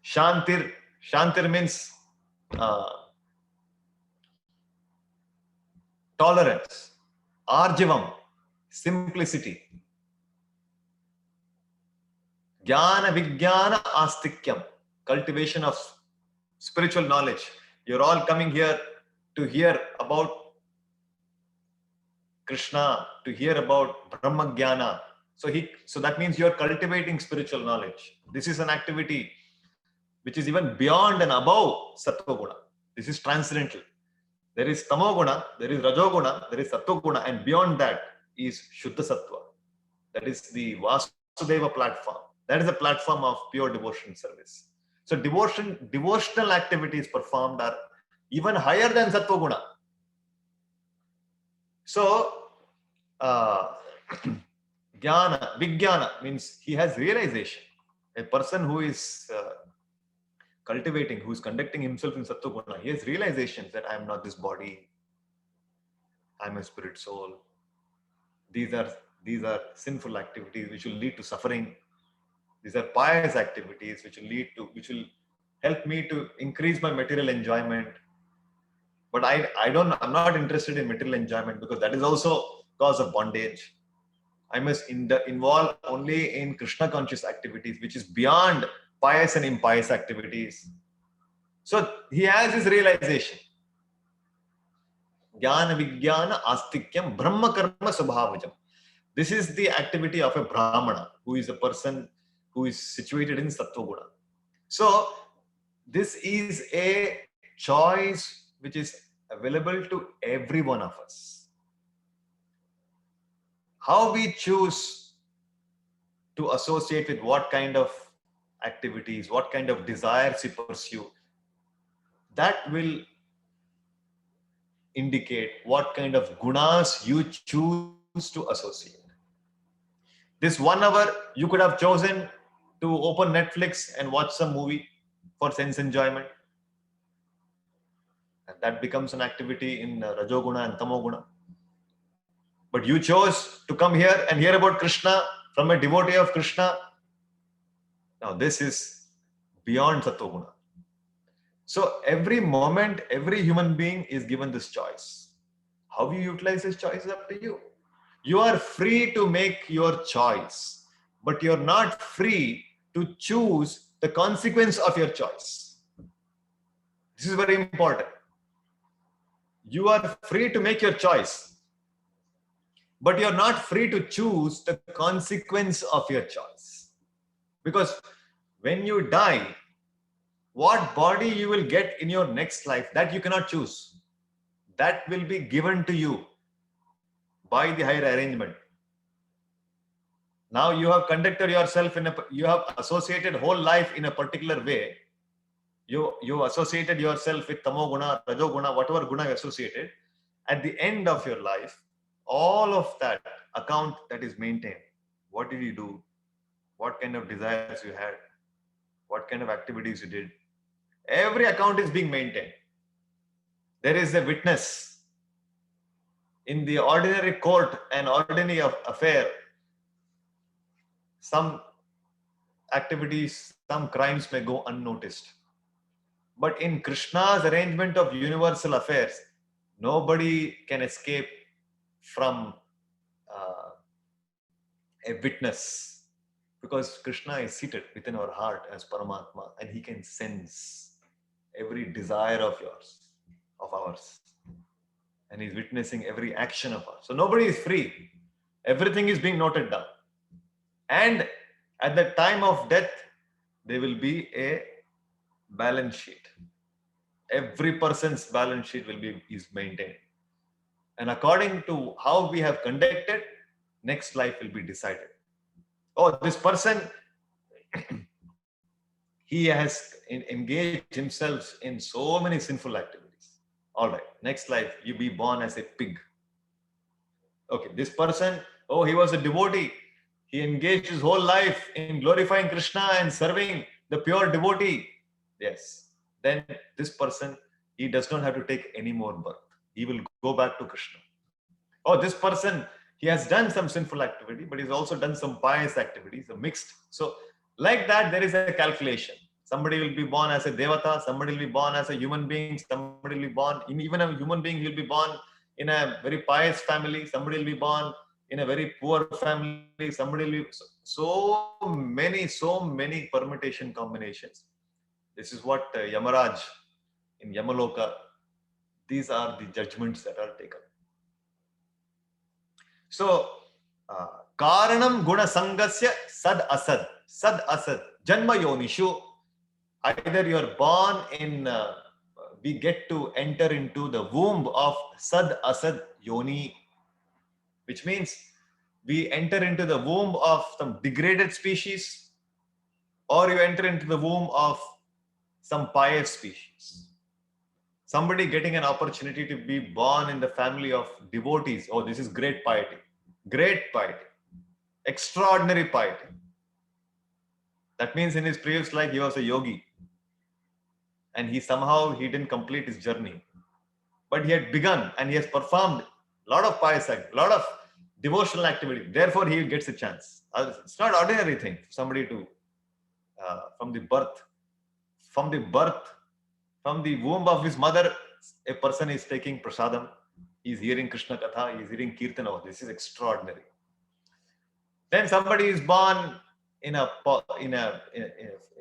Shantir. Shantir means tolerance. Arjavam, simplicity. Jnana Vijnana Astikyam, cultivation of spiritual knowledge. You're all coming here to hear about Krishna, to hear about Brahma Jnana. So that means you're cultivating spiritual knowledge. This is an activity which is even beyond and above Sattva Guna. This is transcendental. There is Tamo Guna, there is Rajo Guna, there is Sattva Guna, and beyond that is Shuddha Sattva. That is the Vasudeva platform. That is the platform of pure devotion service. So devotional activities performed are even higher than Sattva Guna. So, Jnana, Vijnana means he has realization. A person who is cultivating, who is conducting himself in Sattva Guna, he has realizations that I am not this body, I am a spirit soul. These are sinful activities which will lead to suffering. These are pious activities which will help me to increase my material enjoyment. But I'm not interested in material enjoyment because that is also cause of bondage. I must involve only in Krishna conscious activities, which is beyond pious and impious activities. So he has his realization. Jnana Vijnana Astikyam Brahma Karma Subhavajam. This is the activity of a Brahmana, who is a person who is situated in Sattva Guna. So this is a choice which is available to every one of us. How we choose to associate with what kind of activities, what kind of desires we pursue, that will indicate what kind of gunas you choose to associate. This 1 hour you could have chosen to open Netflix and watch some movie for sense enjoyment. And that becomes an activity in Rajoguna and Tamoguna. But you chose to come here and hear about Krishna from a devotee of Krishna. Now this is beyond Sattva-guna. So every moment, every human being is given this choice. How you utilize this choice is up to you. You are free to make your choice, but you're not free to choose the consequence of your choice. This is very important. You are free to make your choice, but you're not free to choose the consequence of your choice. Because when you die, what body you will get in your next life, that you cannot choose. That will be given to you by the higher arrangement. Now you have conducted yourself you have associated whole life in a particular way. You associated yourself with Tamo Guna, Rajo Guna, whatever Guna you associated. At the end of your life, all of that account that is maintained. What did you do? What kind of desires you had? What kind of activities you did? Every account is being maintained. There is a witness. In the ordinary court and ordinary affair, some activities, some crimes may go unnoticed. But in Krishna's arrangement of universal affairs, nobody can escape from a witness, because Krishna is seated within our heart as Paramatma, and he can sense every desire of ours, and he's witnessing every action of ours. So nobody is free. Everything is being noted down, and at the time of death there will be a balance sheet. Every person's balance sheet is maintained, and according to how we have conducted, next life will be decided. Oh, this person, he has engaged himself in so many sinful activities. All right, next life, you be born as a pig. Okay, this person, oh, he was a devotee. He engaged his whole life in glorifying Krishna and serving the pure devotee. Yes. Then this person, he does not have to take any more birth. He will go back to Krishna. Oh, this person, he has done some sinful activity, but he's also done some pious activities, a mixed. So, like that, there is a calculation. Somebody will be born as a devata, somebody will be born as a human being, somebody will be born, even a human being, he'll be born in a very pious family, somebody will be born in a very poor family, somebody will be so many permutation combinations. This is what Yamaraj in Yamaloka, these are the judgments that are taken. So, Karanam Guna Sangasya Sad Asad. Sad Asad. Janma Yonishu. Either you are born in, we get to enter into the womb of Sad Asad Yoni, which means we enter into the womb of some degraded species, or you enter into the womb of some pious species. Somebody getting an opportunity to be born in the family of devotees. Oh, this is great piety. Great piety. Extraordinary piety. That means in his previous life, he was a yogi. And he didn't complete his journey. But he had begun and he has performed a lot of pious act, a lot of devotional activity. Therefore, he gets a chance. It's not ordinary thing for somebody to, from the womb of his mother, a person is taking prasadam, he's hearing Krishna Katha, he's hearing Kirtan. Oh, this is extraordinary. Then somebody is born in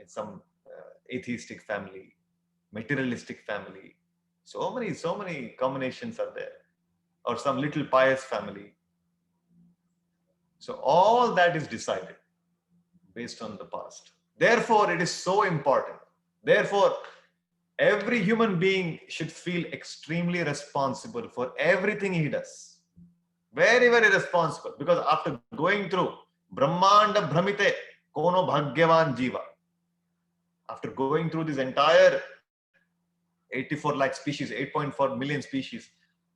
some atheistic family, materialistic family. So many combinations are there. Or some little pious family. So all that is decided based on the past. Therefore, it is so important. Therefore, every human being should feel extremely responsible for everything he does. Very, very responsible. Because after going through Brahmanda Brahmite Kono Bhagyavan Jiva, after going through this entire 84 lakh species, 8.4 million species,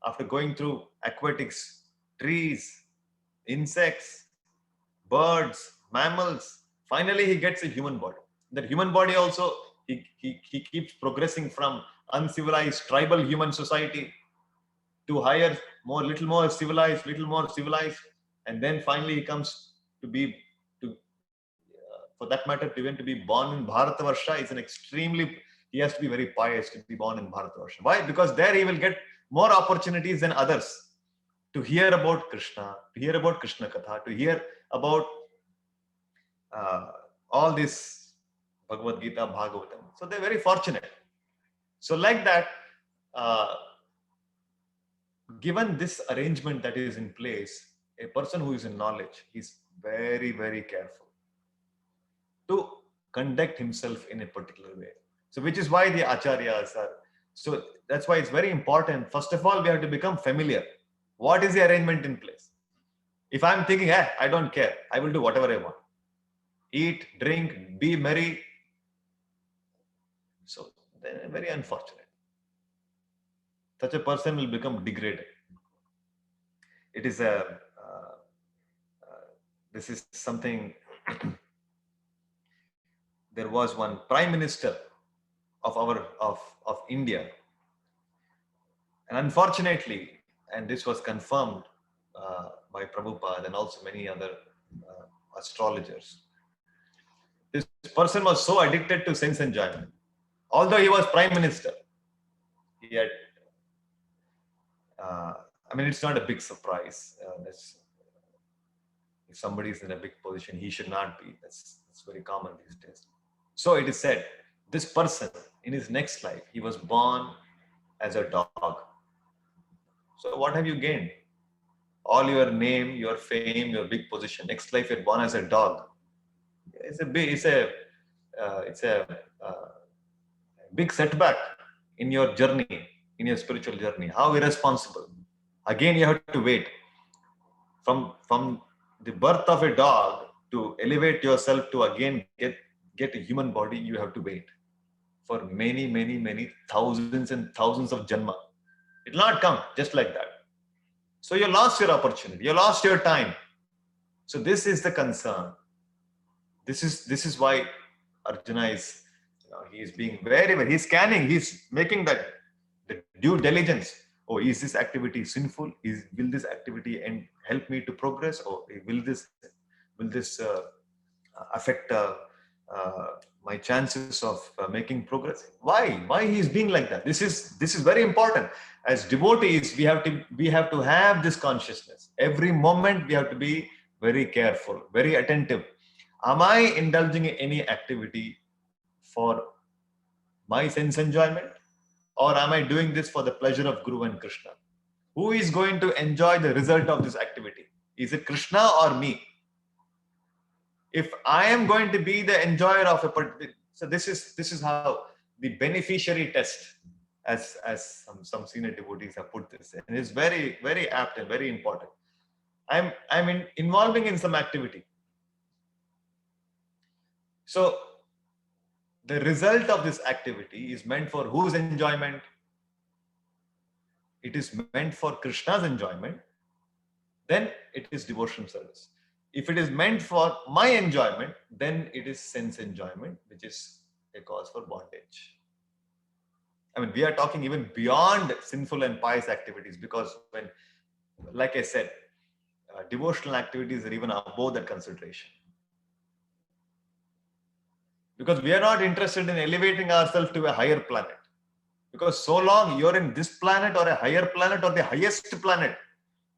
after going through aquatics, trees, insects, birds, mammals, finally he gets a human body. That human body also, he keeps progressing from uncivilized tribal human society to higher, little more civilized, and then finally he comes to be, for that matter, even to be born in Bharatavarsha is he has to be very pious to be born in Bharatavarsha. Why? Because there he will get more opportunities than others to hear about Krishna, to hear about Krishna Katha, to hear about all this Bhagavad Gita, Bhagavatam. So they're very fortunate. So like that, given this arrangement that is in place, a person who is in knowledge is very, very careful to conduct himself in a particular way. So which is why the acharyas are, so that's why it's very important. First of all, we have to become familiar. What is the arrangement in place? If I'm thinking, I don't care, I will do whatever I want. Eat, drink, be merry. So they're very unfortunate. Such a person will become degraded. It is this is something, there was one prime minister of India, and unfortunately, and this was confirmed by Prabhupada and also many other astrologers, this person was so addicted to sense enjoyment. Although he was prime minister, he had, it's not a big surprise. If somebody is in a big position, he should not be. That's very common these days. So it is said, this person in his next life, he was born as a dog. So what have you gained? All your name, your fame, your big position. Next life, you're born as a dog. It's a big setback in your journey, in your spiritual journey. How irresponsible. Again, you have to wait. From the birth of a dog to elevate yourself to again get a human body, you have to wait for many thousands and thousands of janma. It will not come just like that. So you lost your opportunity, you lost your time. So this is the concern. This is why Arjuna is, he is being very, he's scanning, he's making the due diligence. Oh, is this activity sinful? Will this activity help me to progress, or will this affect my chances of making progress? Why he is being like that? This is very important. As devotees, we have to have this consciousness. Every moment we have to be very careful, very attentive. Am I indulging in any activity for my sense enjoyment, or am I doing this for the pleasure of Guru and Krishna? Who is going to enjoy the result of this activity? Is it Krishna or me? If I am going to be the enjoyer of a particular, so this is how the beneficiary test, as some senior devotees have put this, and it's very, very apt and very important. I'm involving in some activity. So the result of this activity is meant for whose enjoyment? It is meant for Krishna's enjoyment. Then it is devotion service. If it is meant for my enjoyment, then it is sense enjoyment, which is a cause for bondage. I mean, we are talking even beyond sinful and pious activities, because when, like I said, devotional activities are even above that consideration. Because we are not interested in elevating ourselves to a higher planet. Because so long you're in this planet or a higher planet or the highest planet,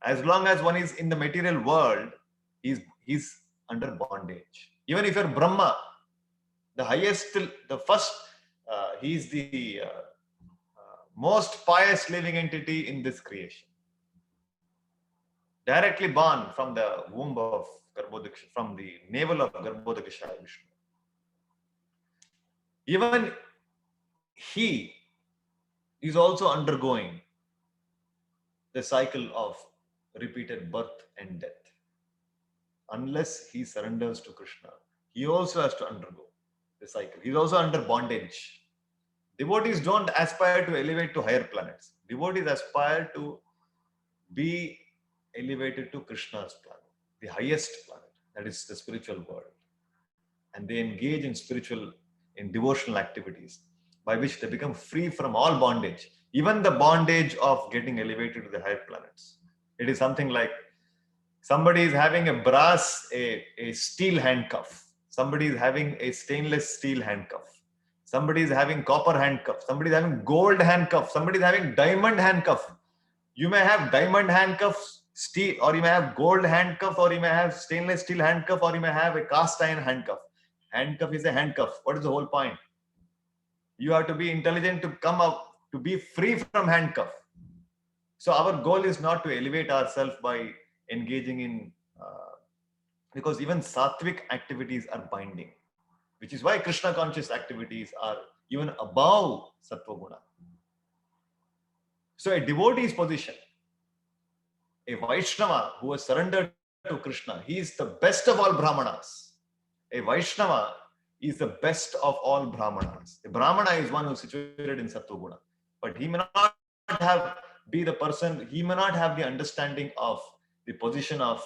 as long as one is in the material world, he's under bondage. Even if you're Brahma, the highest, the first, he is the most pious living entity in this creation. Directly born from the womb of Garbhodaksha, from the navel of Garbhodakashayi Vishnu. Even he is also undergoing the cycle of repeated birth and death. Unless he surrenders to Krishna, he also has to undergo the cycle. He's also under bondage. Devotees don't aspire to elevate to higher planets. Devotees aspire to be elevated to Krishna's planet, the highest planet, that is the spiritual world. And they engage in devotional activities by which they become free from all bondage, even the bondage of getting elevated to the higher planets. It is something like somebody is having a steel handcuff. Somebody is having a stainless steel handcuff. Somebody is having copper handcuff. Somebody is having gold handcuff. Somebody is having diamond handcuff. You may have diamond handcuffs, steel, or you may have gold handcuff, or you may have stainless steel handcuff, or you may have a cast iron handcuff. Handcuff is a handcuff. What is the whole point? You have to be intelligent to come up, to be free from handcuff. So our goal is not to elevate ourselves by engaging in, because even sattvic activities are binding, which is why Krishna conscious activities are even above sattva guna. So a devotee's position, a Vaishnava who has surrendered to Krishna, he is the best of all Brahmanas. A Vaishnava is the best of all Brahmanas. A Brahmana is one who is situated in sattva guna, but he may not be the person, he may not have the understanding of the position of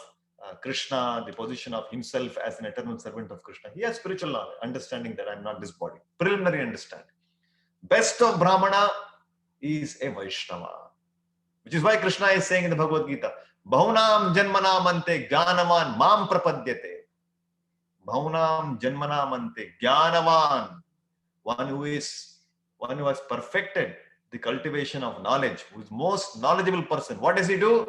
Krishna, the position of himself as an eternal servant of Krishna. He has spiritual knowledge, understanding that I'm not this body, preliminary understanding. Best of Brahmana is a Vaishnava, which is why Krishna is saying in the Bhagavad Gita, Bahunam janmanam ante jnanavan mam prapadyate. Bahunam janmanam ante jnanavan, one who has perfected the cultivation of knowledge, who is most knowledgeable person. What does he do?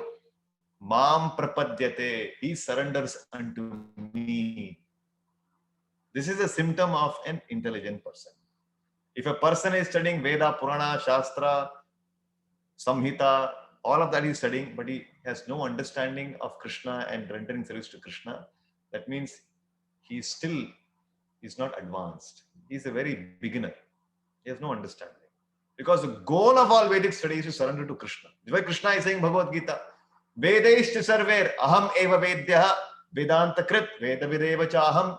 Mam prapadyate, he surrenders unto me. This is a symptom of an intelligent person. If a person is studying Veda, Purana, Shastra, Samhita, all of that he's studying, but he has no understanding of Krishna and rendering service to Krishna, that means he's not advanced. He's a very beginner. He has no understanding. Because the goal of all Vedic study is to surrender to Krishna. That's why Krishna is saying Bhagavad Gita, Vedaishcha sarver aham eva vedyaha vedanta krit veda videva chaham.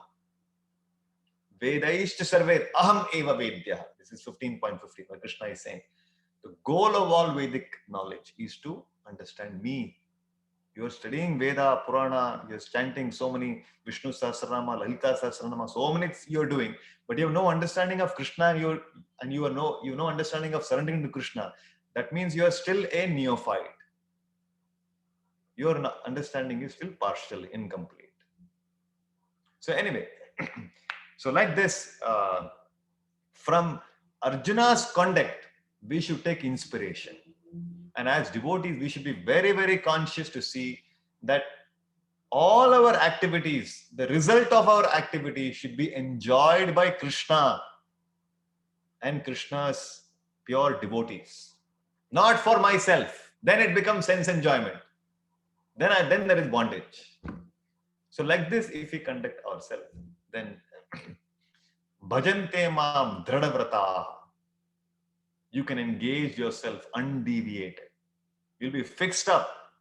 Vedaishcha sarver aham eva vedyaha. This is 15.50 where Krishna is saying the goal of all Vedic knowledge is to understand me. You're studying Veda, Purana, you're chanting so many Vishnu Sahasranama, Lalita Sahasranama, so many you're doing, but you have no understanding of Krishna, and you have no understanding of surrendering to Krishna. That means you are still a neophyte. Your understanding is still partial, incomplete. So anyway, so like this, from Arjuna's conduct, we should take inspiration. And as devotees, we should be very, very conscious to see that all our activities, the result of our activities should be enjoyed by Krishna and Krishna's pure devotees. Not for myself. Then it becomes sense enjoyment. Then there is bondage. So like this, if we conduct ourselves, then bhajante mam dhradavrata. You can engage yourself undeviated. You'll be fixed up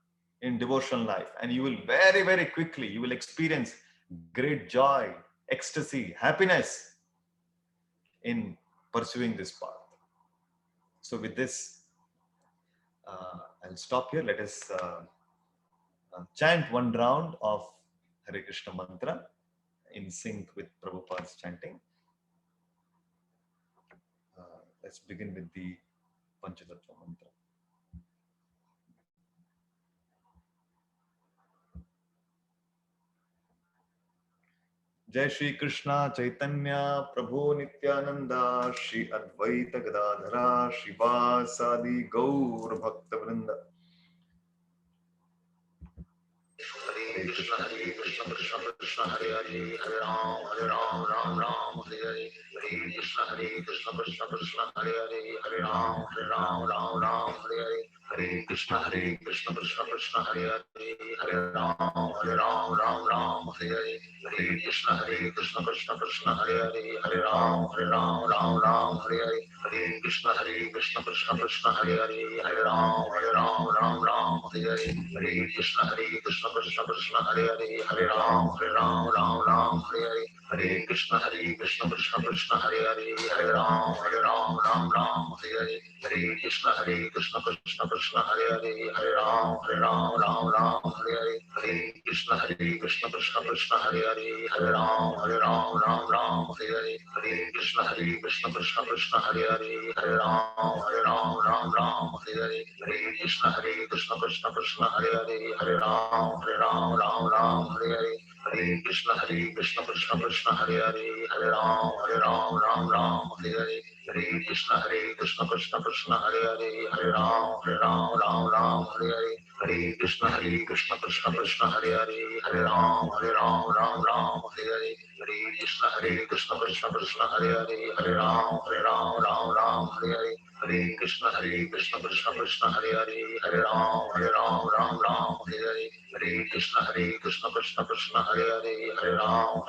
in devotional life, and you will very, very quickly, you will experience great joy, ecstasy, happiness in pursuing this path. So with this, I'll stop here. Let us chant one round of Hare Krishna mantra in sync with Prabhupada's chanting. Let's begin with the Panchatattva mantra. Jai Shri Krishna Chaitanya Prabhu Nityananda Shri Advaita Gadadhara Shivasadi Gaur Bhakta Vrinda. Hare Krishna, Hare Krishna, Krishna Krishna, Hare Hare, Hare Ram, Ram Ram, Hare Hare. Hare Krishna, Hare Krishna, Krishna Krishna, Hare Hare, Hare Ram, Ram Ram, Hare Hare. Hare Krishna, Hare Krishna, Krishna Krishna, Hare Hare, Hare Ram, Ram Ram, Hare Hare. Hare Krishna, Hare Krishna, Krishna Krishna, Hare Hare, Hare Ram, Ram Hare Hare. Hare Krishna, Hare Krishna, Krishna Krishna, Hare Hare, Hare Ram, Ram Hare Hare. Hare Krishna, Hare Krishna, Krishna Krishna, Hare Hare, Hare Ram, Ram Hare Hare. Hare Krishna, Hare Krishna, Krishna Krishna, Hare Hare, Hare Ram, Ram Hare Hare. Hare Krishna, Hare Krishna, Krishna Krishna, Hare Hare, Hare Ram, Ram Hare Hare. Hare Krishna, Hare Krishna, Krishna Krishna, Hare Hare, Hare Ram, Ram Hare Hare. Hare Krishna, Hare Krishna, Krishna Krishna, Hare Hare, Hare Ram, Ram Hare Hare. Hare Krishna, Hare Krishna, Krishna Krishna, Hare Hare, Hare Ram, Ram Hare Hare. Hare Krishna, Hare Krishna, Krishna Krishna, Hare Hare, Hare Ram, Ram Hare Hare. Hare Krishna, Hare Krishna, Krishna Krishna, Hare Hare, Hare Ram, Ram Hare Hare. Hare Krishna, Hare Krishna, Krishna Krishna, Hare Hare, Hare Ram, Ram Hare Hare. Hare Krishna, Hare Krishna, Krishna Krishna, Hare Hare, Hare Ram, Ram Hare Hare. Hare Krishna, Hare Krishna, Krishna Krishna, Hare Hare, Hare Ram, Ram Hare Hare. Hare Krishna, Hare Krishna, Krishna Krishna, Hare Hare, Hare Ram, Ram Hare Hare. Hare Krishna, Hare Krishna, Krishna Krishna, Hare Hare, Hare Ram, Ram Hare Hare. Hare Krishna, Hare Krishna, Krishna Krishna, Hare Hare, Hare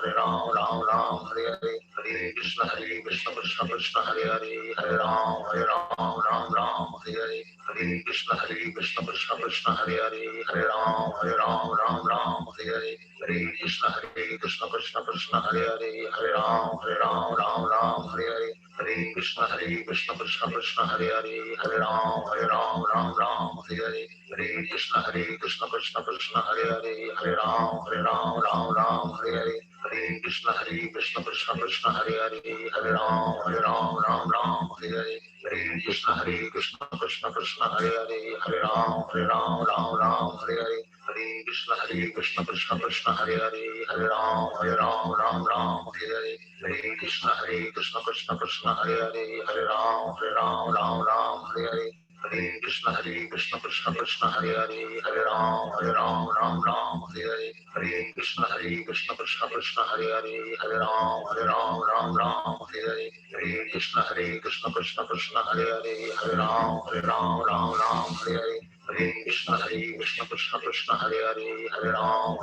Ram, Ram Hare Hare. Hare Krishna, Hare Krishna, Krishna Krishna, Hare Hare, Hare Ram, Ram Hare Hare. Hare Krishna, Hare Krishna, Krishna Krishna, Hare Hare, Hare Ram, Ram Hare Hare. Hare Krishna, Hare Krishna, Krishna Krishna, Hare Hare, Hare Ram, Ram Hare Hare. Hare Krishna, Hare Krishna, Krishna Krishna, Hare Hare, Hare Ram, Ram Hare Hare. Hare Krishna, Hare Krishna, Krishna Krishna, Hare Hare, Hare Ram, Ram Hare Hare. Hare Krishna, Hare Krishna, Krishna Krishna, Hare Hare, Hare Ram, Ram Hare Hare. Hare Krishna, Hare Krishna, Krishna Krishna, Hare Hare, Hare Ram, Ram Hare Hare. Hare Krishna, Hare Krishna, Krishna Krishna, Hare Hare, Hare Ram, Ram Hare Hare. Hare Krishna, Hare Krishna, Krishna Krishna, Hare Hare, Hare Ram, Ram Hare Hare. Hare Krishna, Hare Krishna, Krishna Krishna, Hare Hare, Hare Ram, Ram Hare Hare. Hare Krishna, Hare Krishna, Krishna Krishna, Hare Hare, Hare Ram,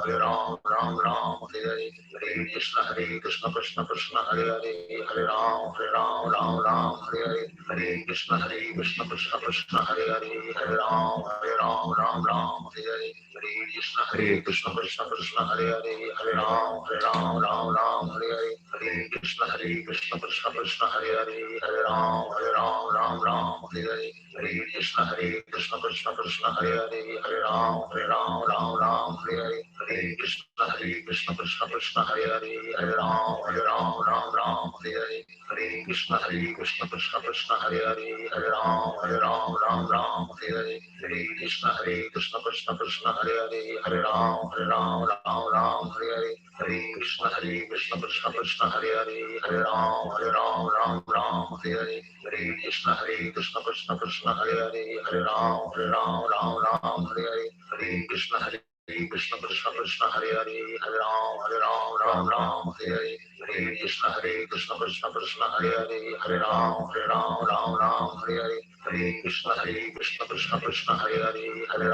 Ram Hare Hare. Hare Krishna, Hare Krishna, Krishna Krishna, Hare Hare, Hare Ram, Ram Hare Hare. Hare Krishna, Hare Krishna, Krishna Krishna, Hare Hare, Hare Ram, Ram Hare Hare. Hare Hare Krishna Krishna Krishna Hare Hare Hare Ram Ram Ram Hare Hare Hare Krishna Krishna Krishna Hare Hare Hare Ram Ram Hare Hare Hare Krishna Krishna Krishna Hare Hare Hare Ram Ram Hare Hare Hare Krishna Krishna Krishna Hare Hare Hare Ram Ram Hare Hare Hare Krishna Krishna Krishna Hare Hare Hare Ram Hare Hare Hare Krishna Krishna Krishna Hare Hare Hare Ram Hare Hare Hare Krishna Krishna Krishna Hare Hare Hare Ram Hare Hare Hare Krishna Krishna Krishna Hare Hare Hare Ram Hare Hare Hare Krishna Krishna Krishna Hare Hare Hare Ram Hare Hare Hare Krishna Krishna Krishna Hare Hare Hare Ram Hare Hare Hare Krishna Krishna Krishna Hare Hare Hare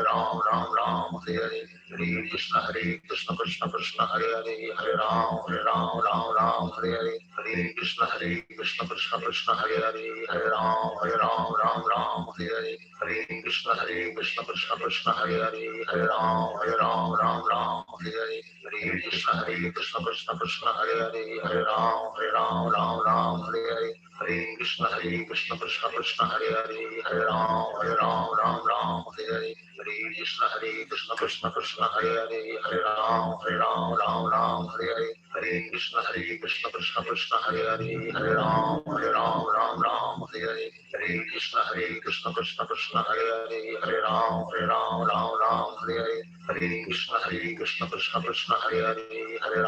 Ram Hare Hare Hare Krishna Krishna Krishna Hare Hare Hare Ram Hare Hare Hare Krishna Krishna Krishna Hare Hare Hare Ram Hare Hare Hare Krishna Krishna Krishna Hare Hare Hare Ram Hare Hare Hare Krishna Krishna Krishna Hare Hare Hare Ram Hare Hare Hare Krishna Krishna Krishna Hare Hare Hare Ram Hare Hare Hare Krishna Krishna Krishna Hare Hare Hare Ram Hare Hare Hare Krishna Krishna Krishna Hare Hare Hare Ram Hare Hare Hare Krishna Krishna Krishna Hare Hare Hare Ram Hare Hare Hare Krishna Krishna Krishna Hare Hare Hare Ram Hare Hare Hare Krishna Krishna Krishna Hare Hare Hare Ram Hare Hare Hare Krishna Krishna Krishna Hare Hare Hare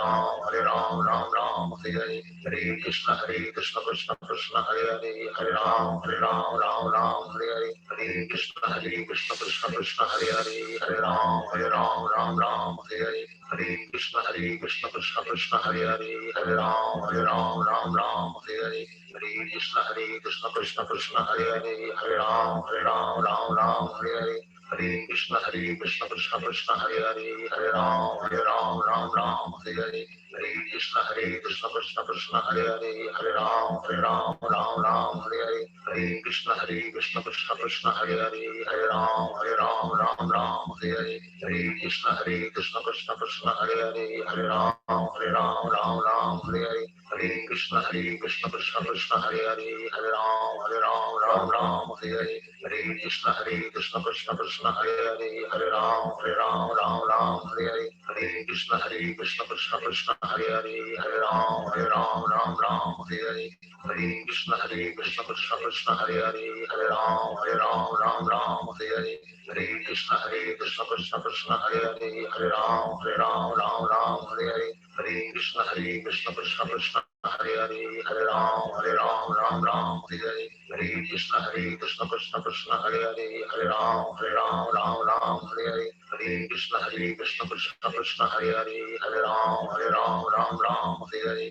Ram Hare Hare Hare Krishna Krishna Krishna Hare Hare Hare Ram Hare Hare Hare Krishna Krishna Krishna Hare Hare Hare Ram Hare Hare Hare Krishna Krishna Krishna Hare Hare Hare Ram Hare Hare Hare Krishna Krishna Krishna Hare Hare Hare Ram Hare Hare Hare Krishna Krishna Krishna Hare Hare Hare Ram Hare Hare Hare Krishna Krishna Krishna Hare Hare Hare Ram Hare Hare Hare Krishna Krishna Krishna Hare Hare Hare Ram Hare Hare Hare Krishna Krishna Krishna Hare Hare Hare Ram Hare Hare Hare Krishna Krishna Krishna Hare Hare Hare Ram Hare Hare Hare Krishna Krishna Krishna Hare Hare Hare Ram Hare Hare Hare Krishna Krishna Krishna Hare Hare Hare Ram Hare Hare Hare Krishna Krishna Krishna Hare Hare Hare Ram Hare Hare Hare Krishna Krishna Krishna Hare Hare Hare Ram Hare Hare Hare Krishna Krishna Krishna Hare Hare Hare Ram Hare Hare Hare Krishna Krishna Krishna Hare Hare Hare Ram Hare Hare Hare Krishna Krishna Krishna Hare Hare Hare Ram Hare Hare Hare Krishna Krishna Krishna Hare Hare Hare Ram Hare Hare Hare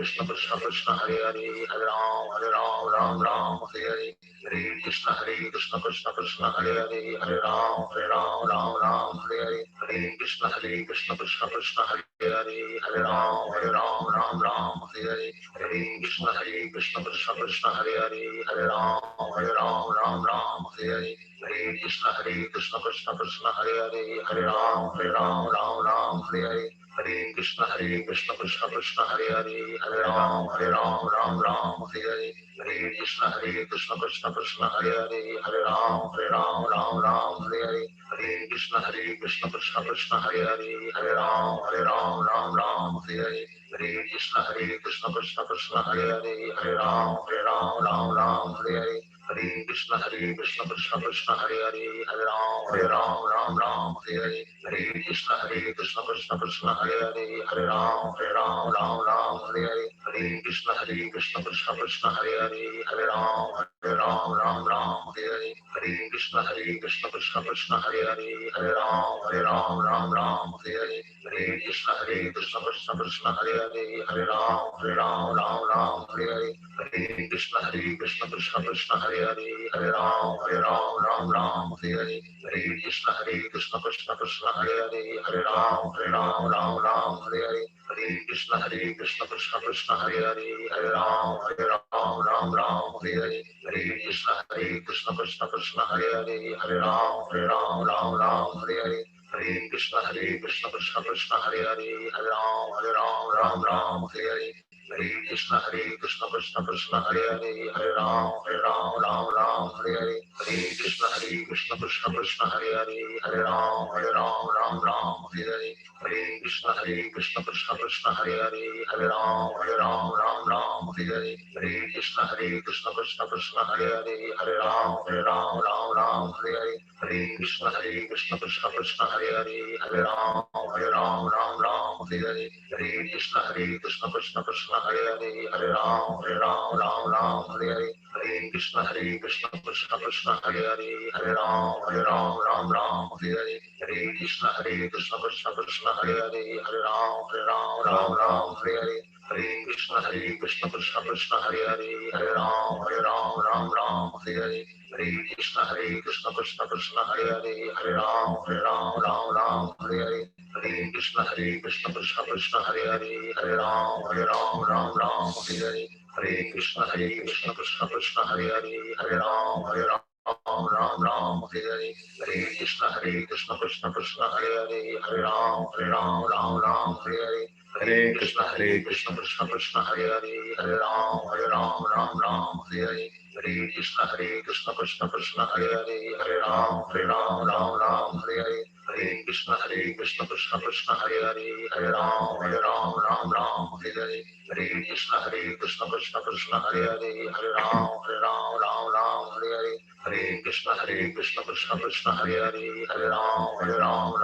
Krishna Krishna Krishna Hare Hare Hare Ram Hare Hare Hare Krishna Krishna Krishna Hare Hare Hare Ram Hare Hare Hare Krishna Krishna Krishna Hare Hare Hare Ram Hare Hare Hare Krishna Krishna Krishna Hare Hare Hare Ram Hare Hare Hare Krishna Krishna Krishna Hare Hare Hare Ram Hare Hare Hare Krishna Krishna Krishna Hare Hare Hare Ram Hare Hare Hare Krishna Krishna Krishna Hare Hare Hare Ram Hare Hare Hare Krishna Krishna Krishna Hare Hare Hare Ram Hare Hare Hare Krishna Krishna Krishna Hare Hare Hare Ram Hare Hare Hare Krishna Krishna Krishna Hare Hare Hare Ram Hare Hare Hare Krishna Krishna Krishna Hare Hare Hare Ram Hare Hare Hare Krishna Krishna Krishna Hare Hare Hare Ram Hare Hare Hare Krishna Krishna Krishna Hare Hare Hare Ram Hare Hare Hare Krishna Krishna Krishna Hare Hare Hare Ram Hare Hare Hare Krishna Krishna Krishna Hare Hare Hare Ram Ram Ram Ram Hare Hare Hare Krishna Krishna Krishna Hare Hare Hare Ram Ram Ram Hare Hare Hare Krishna Krishna Krishna Hare Hare Hare Ram Ram Hare Hare Hare Krishna Krishna Krishna Hare Hare Hare Ram Ram Hare Hare Hare Krishna Krishna Krishna Hare Hare Hare Ram Ram Hare Hare Hare Krishna Krishna Krishna Hare Hare Hare Ram Ram Hare Hare Hare Krishna Krishna Krishna Hare Hare Hare Ram Hare Hare Hare Krishna Krishna Krishna Hare Hare Hare Ram Hare Hare Hare Krishna Krishna Krishna Hare Hare Hare Ram Hare Hare Hare Krishna Krishna Krishna Hare Hare Hare Ram Hare Hare Hare Krishna Krishna Krishna Hare Hare Hare Ram Hare Hare Hare Krishna Krishna Krishna Hare Hare Hare Ram Hare Hare Hare Krishna Krishna Krishna Hare Hare Hare Ram Hare Hare Hare Krishna Krishna Krishna Hare Hare Hare Ram Hare Hare Hare Krishna Krishna Krishna Hare Hare Hare Ram Hare Hare Hare Krishna Krishna Krishna Hare Hare Hare Ram Hare Hare Hare Krishna Krishna Krishna Hare Hare Hare Ram Hare Hare Hare Krishna Krishna Krishna Hare Hare Hare Ram Hare Hare Hare Krishna Krishna Krishna Hare Hare Hare Ram Hare Hare Hare Krishna Krishna Krishna Hare Hare Hare Ram Hare Hare Hare Krishna Krishna Krishna Hare Hare Hare Ram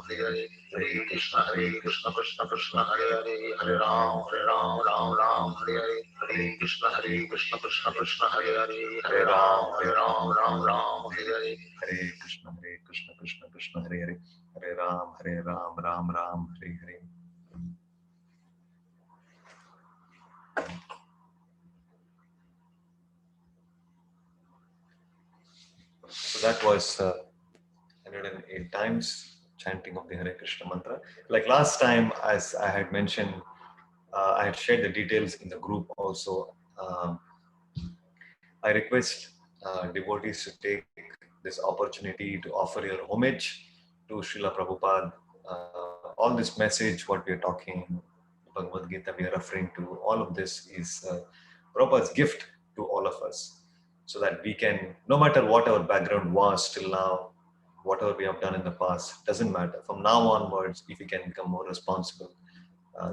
Hare Hare Hare Krishna Krishna Krishna Hare Hare Hare Ram Hare Hare Hare Krishna Krishna Krishna Hare Hare Hare Ram Hare Hare Hare Krishna Krishna Krishna Hare Hare Hare Ram Hare Hare. So that was 108 times chanting of the Hare Krishna mantra. Like last time, as I had mentioned, I had shared the details in the group also. I request devotees to take this opportunity to offer your homage to Srila Prabhupada. All this message, what we are talking, Bhagavad Gita we are referring to, all of this is Prabhupada's gift to all of us, so that we can, no matter what our background was till now, whatever we have done in the past, doesn't matter. From now onwards, if we can become more responsible,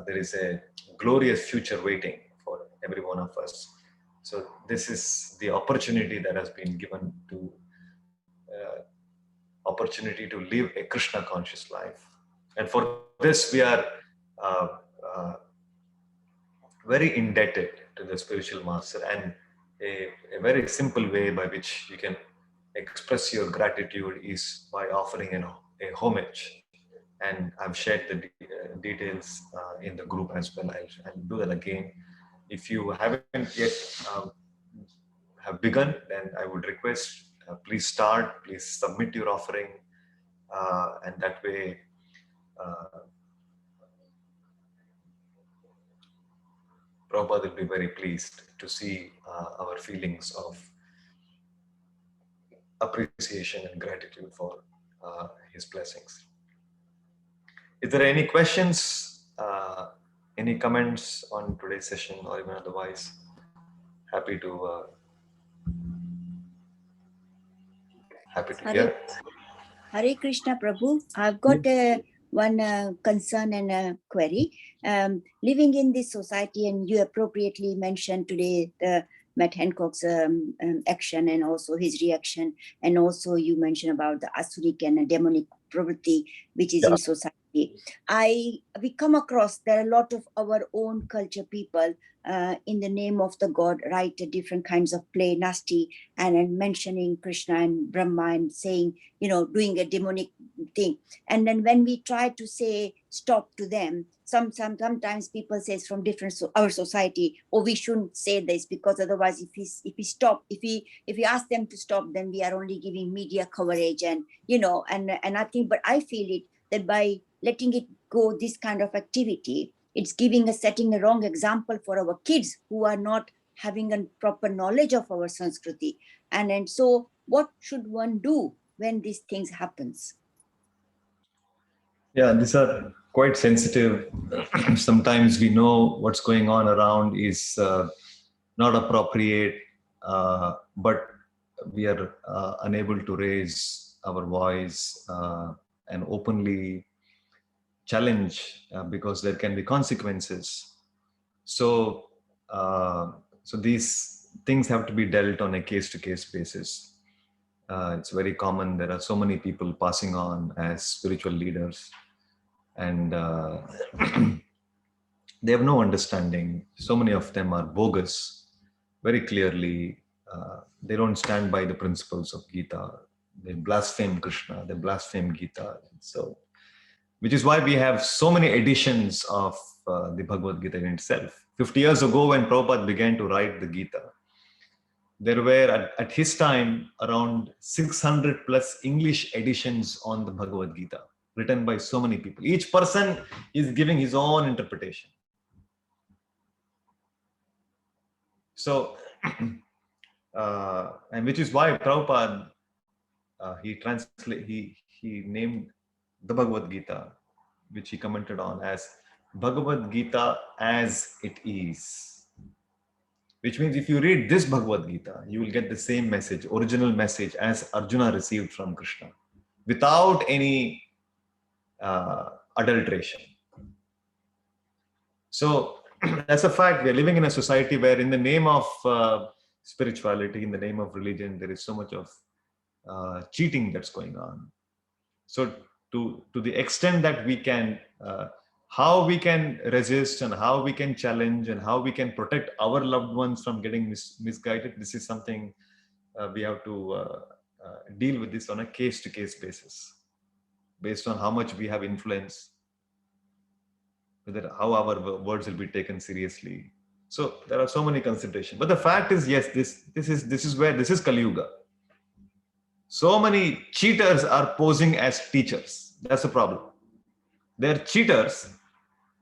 there is a glorious future waiting for every one of us. So this is the opportunity that has been given to opportunity to live a Krishna conscious life. And for this, we are very indebted to the spiritual master, and a very simple way by which you can express your gratitude is by offering a homage. And I've shared the details in the group as well. I'll do that again. If you haven't yet have begun, then I would request, please start, please submit your offering, and that way Prabhupada will be very pleased to see our feelings of appreciation and gratitude for his blessings. Is there any questions, any comments on today's session, or even otherwise? Happy to hear. Hare Krishna Prabhu, I've got one concern and a query. Living in this society, and you appropriately mentioned today the Matt Hancock's action and also his reaction, and also you mentioned about the asuric and demonic pravritti which is in society. We come across there are a lot of our own culture people in the name of the God write different kinds of play nasty and mentioning Krishna and Brahma and saying, doing a demonic thing. And then when we try to say stop to them, sometimes people say from different our society, we shouldn't say this because otherwise if we ask them to stop, then we are only giving media coverage and I think, but I feel it that by letting it go, this kind of activity, it's setting a wrong example for our kids who are not having a proper knowledge of our Sanskriti. And so what should one do when these things happens? Yeah, these are quite sensitive. Sometimes we know what's going on around is not appropriate, but we are unable to raise our voice and openly challenge because there can be consequences. So, so these things have to be dealt on a case-to-case basis. It's very common. There are so many people passing on as spiritual leaders, and they have no understanding. So many of them are bogus, very clearly. They don't stand by the principles of Gita. They blaspheme Krishna, they blaspheme Gita. So, which is why we have so many editions of the Bhagavad Gita in itself. 50 years ago, when Prabhupada began to write the Gita, there were at his time around 600 plus English editions on the Bhagavad Gita, written by so many people. Each person is giving his own interpretation. So, and which is why Prabhupada, he named the Bhagavad Gita, which he commented on as Bhagavad Gita as it is. Which means if you read this Bhagavad Gita, you will get the same message, original message as Arjuna received from Krishna, without any adulteration. So, as a fact, we are living in a society where in the name of spirituality, in the name of religion, there is so much of cheating that's going on. So to the extent that we can, how we can resist and how we can challenge and how we can protect our loved ones from getting misguided, this is something we have to deal with this on a case-to-case basis, based on how much we have influence, whether how our words will be taken seriously. So there are so many considerations. But the fact is, yes, this is Kali Yuga. So many cheaters are posing as teachers. That's the problem. They're cheaters.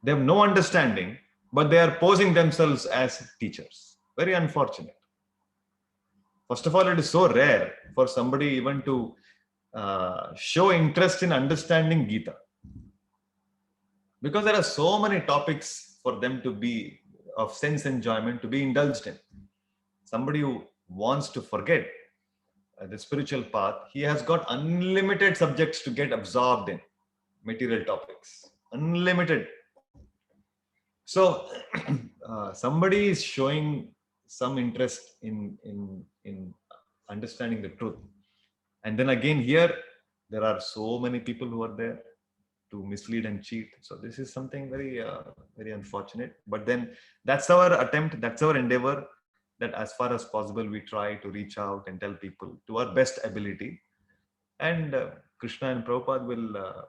They have no understanding, but they are posing themselves as teachers. Very unfortunate. First of all, it is so rare for somebody even to show interest in understanding Gita, because there are so many topics for them to be of sense enjoyment to be indulged in. Somebody who wants to forget the spiritual path, he has got unlimited subjects to get absorbed in, material topics, unlimited. So somebody is showing some interest in understanding the truth, and then again here there are so many people who are there to mislead and cheat. So this is something very very unfortunate. But then that's our attempt, that's our endeavor, that as far as possible we try to reach out and tell people to our best ability, and Krishna and Prabhupada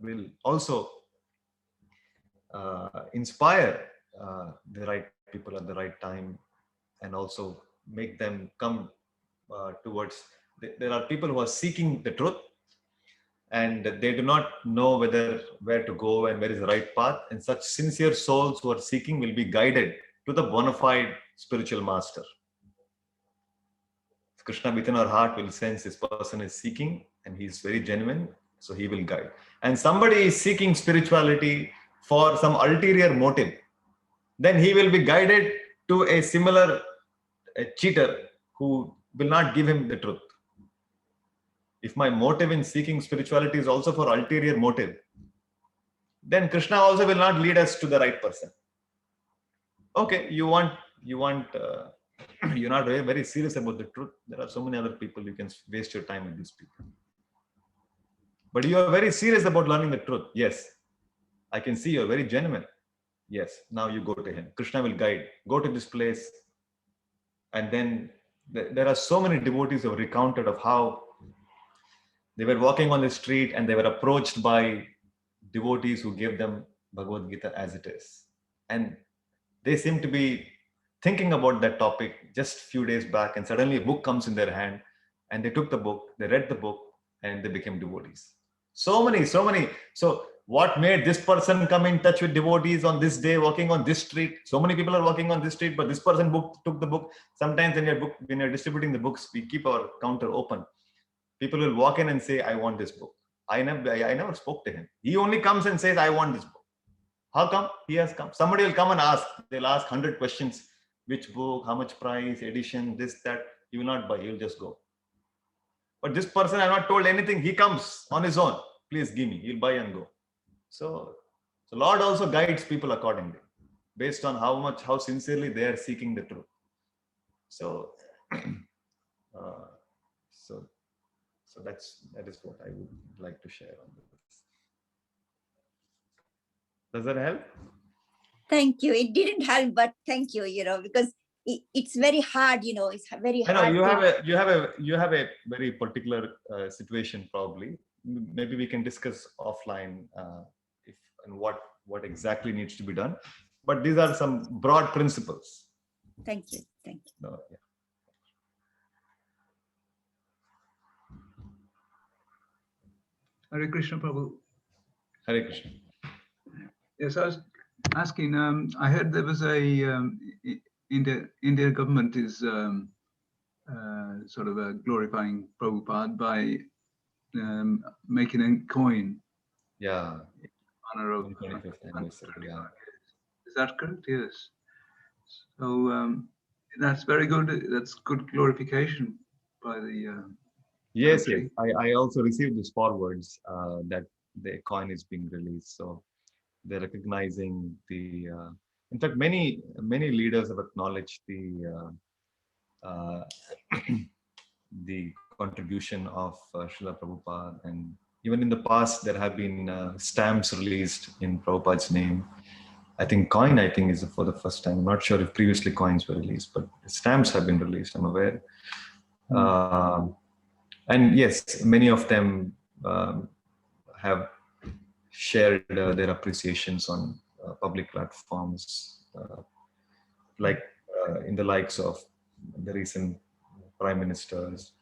will also inspire the right people at the right time, and also make them come towards. There are people who are seeking the truth, and they do not know where to go and where is the right path. And such sincere souls who are seeking will be guided to the bona fide spiritual master. Krishna within our heart will sense this person is seeking and he is very genuine, so he will guide. And somebody is seeking spirituality for some ulterior motive, then he will be guided to a similar cheater who will not give him the truth. If my motive in seeking spirituality is also for ulterior motive, then Krishna also will not lead us to the right person. Okay, you're not very serious about the truth. There are so many other people, you can waste your time with these people. But you are very serious about learning the truth. Yes, I can see you're very genuine. Yes, now you go to him. Krishna will guide. Go to this place. And then there are so many devotees who have recounted of how they were walking on the street and they were approached by devotees who gave them Bhagavad Gita as it is. And they seem to be thinking about that topic just a few days back, and suddenly a book comes in their hand, and they took the book, they read the book, and they became devotees. So many. So What made this person come in touch with devotees on this day, walking on this street? So many people are walking on this street, but this person took the book. Sometimes when you're distributing the books, we keep our counter open. People will walk in and say, I want this book. I never spoke to him. He only comes and says, I want this book. How come? He has come. Somebody will come and ask. They'll ask 100 questions. Which book, how much price, edition, this, that. He will not buy. He will just go. But this person, I have not told anything. He comes on his own. Please give me. He'll buy and go. So Lord also guides people accordingly, based on how sincerely they are seeking the truth. So, so that is what I would like to share on this. Does that help? Thank you. It didn't help, but thank you. Because it's very hard. It's very hard. I know you have a very particular situation. Probably, maybe we can discuss offline if and what exactly needs to be done. But these are some broad principles. Thank you. Thank you. No, yeah. Hare Krishna, Prabhu. Hare Krishna. Yes, I was asking. I heard there was a India government is sort of glorifying Prabhupada by making a coin. Yeah. In honor of 25th anniversary. Yeah. Is that correct? Yes. So that's very good. That's good glorification by the. Yes. I also received these forwards that the coin is being released. So they're recognizing the. In fact, many leaders have acknowledged the the contribution of Srila Prabhupada, and even in the past there have been stamps released in Prabhupada's name. I think coin is for the first time. I'm not sure if previously coins were released, but stamps have been released, I'm aware. And yes, many of them have shared their appreciations on public platforms, like in the likes of the recent prime ministers,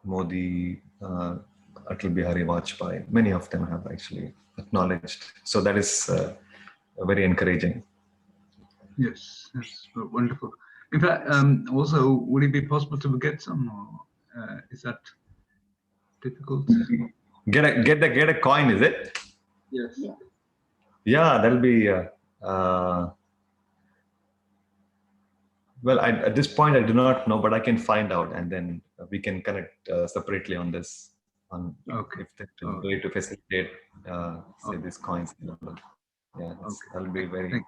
Modi, Atal Bihari Vajpayee. Many of them have actually acknowledged. So that is very encouraging. Yes, that's wonderful. In fact, also, would it be possible to get some, or is that difficult? Get a coin, is it? Yes. Yeah, that'll be. Well, at this point, I do not know, but I can find out, and then we can connect separately on this. If there's a way to facilitate, say, these coins. Yeah, that'll be very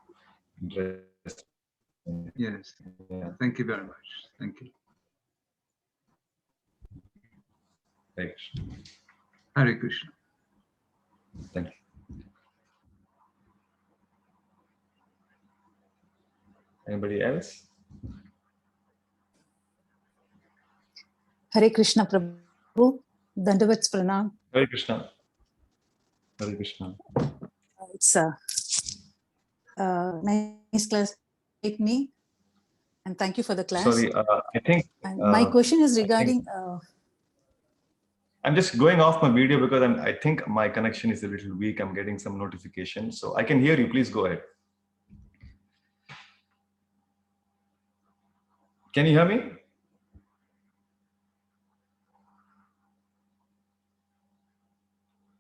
interesting. Yes. Yeah. Thank you very much. Thank you. Hare Krishna. Hare Krishna. Thank you. Anybody else? Hare Krishna, Prabhu. Dandavats Pranam. Hare Krishna. Hare Krishna. It's a nice class with me, and thank you for the class. Sorry, I think my question is regarding. I'm just going off my video because I think my connection is a little weak. I'm getting some notifications, so I can hear you. Please go ahead. Can you hear me?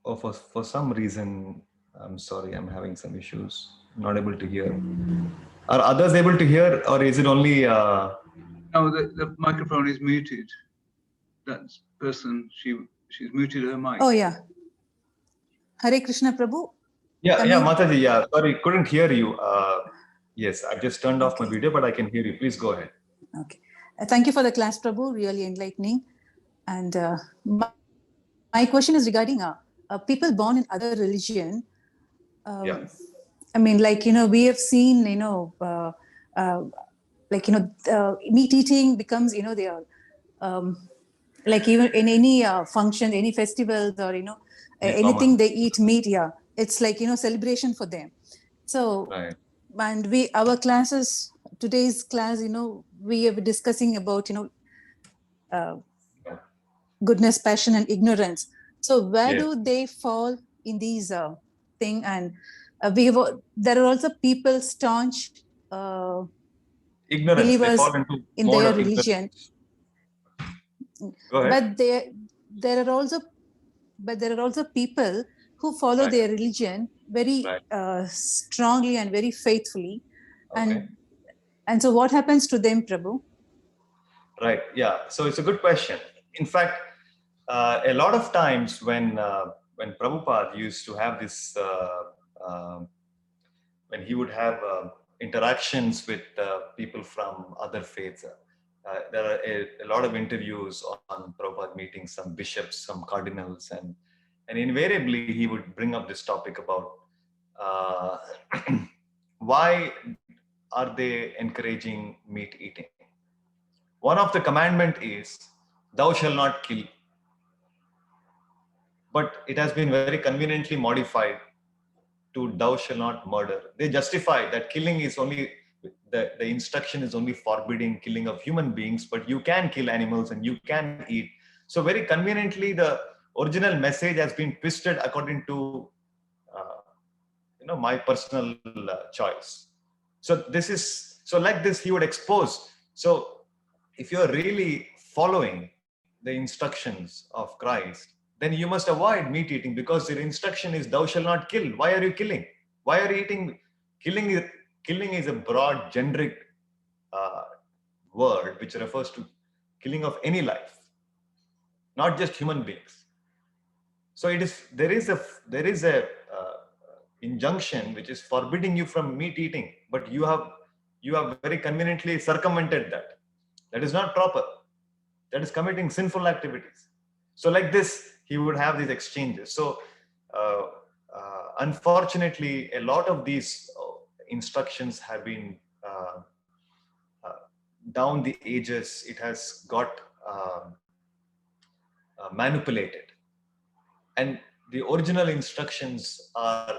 Oh, for some reason, I'm sorry, I'm having some issues. I'm not able to hear. Are others able to hear, or is it only? No, the microphone is muted. That person, she's muted her mic. Oh yeah. Hare Krishna, Prabhu. Yeah, Mataji. Yeah, sorry, couldn't hear you. Yes, I've just turned off my video, but I can hear you. Please go ahead. Okay. Thank you for the class, Prabhu. Really enlightening. And my question is regarding people born in other religion. I mean, like, we have seen, meat eating becomes, they are, like even in any function, any festivals or, anything they eat meat. Yeah. It's like, celebration for them. So, right. And our classes, today's class, we are discussing about, goodness, passion, and ignorance. So where do they fall in these thing, and there are also people staunch Ignorance. They believers fall into in mode their of religion. ignorance. Go ahead. But there are also people who follow Right. their religion very Right. strongly and very faithfully. Okay. And so what happens to them, Prabhu? Right. Yeah. So it's a good question. In fact, a lot of times when Prabhupada used to have this, when he would have interactions with people from other faiths, there are a lot of interviews on Prabhupada meeting some bishops, some cardinals, and invariably he would bring up this topic about why are they encouraging meat eating? One of the commandment is, thou shalt not kill. But it has been very conveniently modified to thou shalt not murder. They justify that killing is only, the instruction is only forbidding killing of human beings, but you can kill animals and you can eat. So very conveniently, the original message has been twisted according to my personal choice. So like this he would expose. So if you're really following the instructions of Christ, then you must avoid meat eating, because your instruction is thou shalt not kill. Why are you killing? Why are you eating? Killing is a broad, generic word which refers to killing of any life, not just human beings. So there is a injunction which is forbidding you from meat eating, but you have very conveniently circumvented that. That is not proper. That is committing sinful activities. So like this, he would have these exchanges. So unfortunately, a lot of these instructions have been down the ages, it has got manipulated. And the original instructions are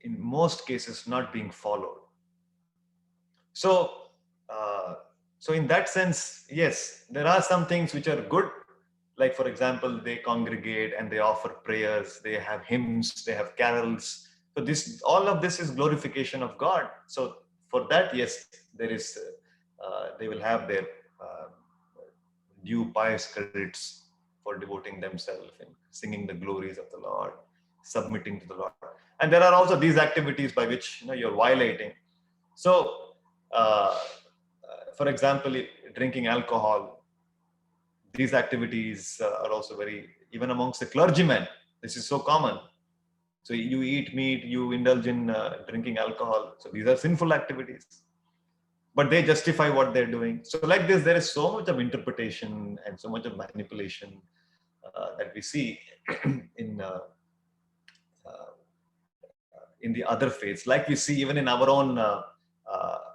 in most cases not being followed. So in that sense, yes, there are some things which are good. Like, for example, they congregate and they offer prayers, they have hymns, they have carols. So all of this is glorification of God. So for that, yes, there is, they will have their due pious credits for devoting themselves and singing the glories of the Lord, submitting to the Lord. And there are also these activities by which you're violating. So, for example, drinking alcohol, these activities are also even amongst the clergymen, this is so common. So you eat meat, you indulge in drinking alcohol. So these are sinful activities, but they justify what they're doing. So like this, there is so much of interpretation and so much of manipulation that we see in the other faiths, like we see even in our own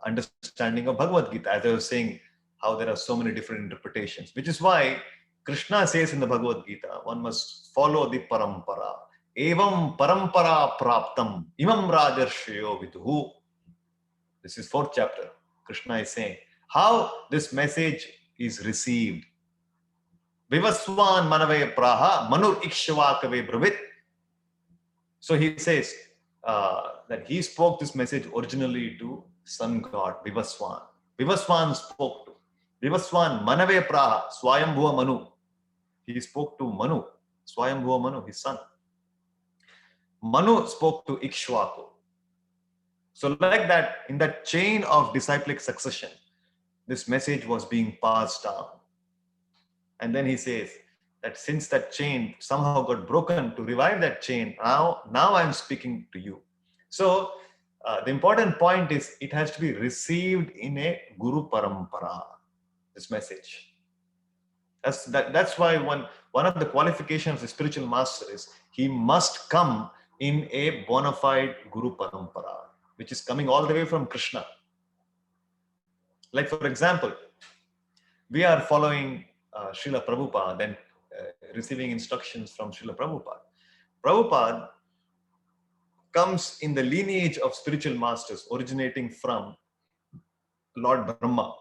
understanding of Bhagavad Gita. As I was saying, how there are so many different interpretations, which is why Krishna says in the Bhagavad Gita, one must follow the parampara. Evam parampara praptam imam rajarshayo vidhu. This is 4th chapter. Krishna is saying how this message is received. Vivaswan manave praha manur ikshvakave bravit. So he says that he spoke this message originally to sun god Vivaswan. Vivaswan spoke to Vivaswan manave praha swayambhuva Manu. He spoke to Manu, Swayambhuva Manu, his son. Manu spoke to Ikshvaku. So like that, in that chain of disciplic succession, this message was being passed down. And then he says that since that chain somehow got broken, to revive that chain, now I'm speaking to you. So the important point is it has to be received in a Guru Parampara, this message. That's why one of the qualifications of the spiritual master is he must come in a bona fide Guru Parampara, which is coming all the way from Krishna. Like, for example, we are following Srila Prabhupada and receiving instructions from Srila Prabhupada. Prabhupada comes in the lineage of spiritual masters originating from Lord Brahma.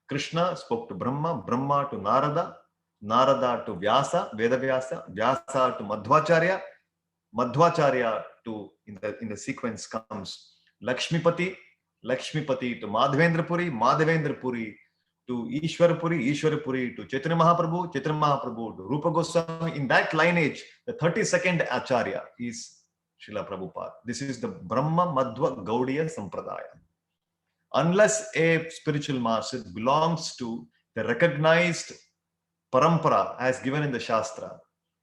Krishna spoke to Brahma, Brahma to Narada, Narada to Vyasa, Vedavyasa, Vyasa to Madhvacharya, Madhvacharya to, in the sequence comes Lakshmipati, Lakshmipati to Madhavendra Puri to Ishwara Puri to Chaitanya Mahaprabhu to Rupa Goswami. In that lineage, the 32nd Acharya is Srila Prabhupada. This is the Brahma Madhva Gaudiya Sampradaya. Unless a spiritual master belongs to the recognized parampara as given in the Shastra,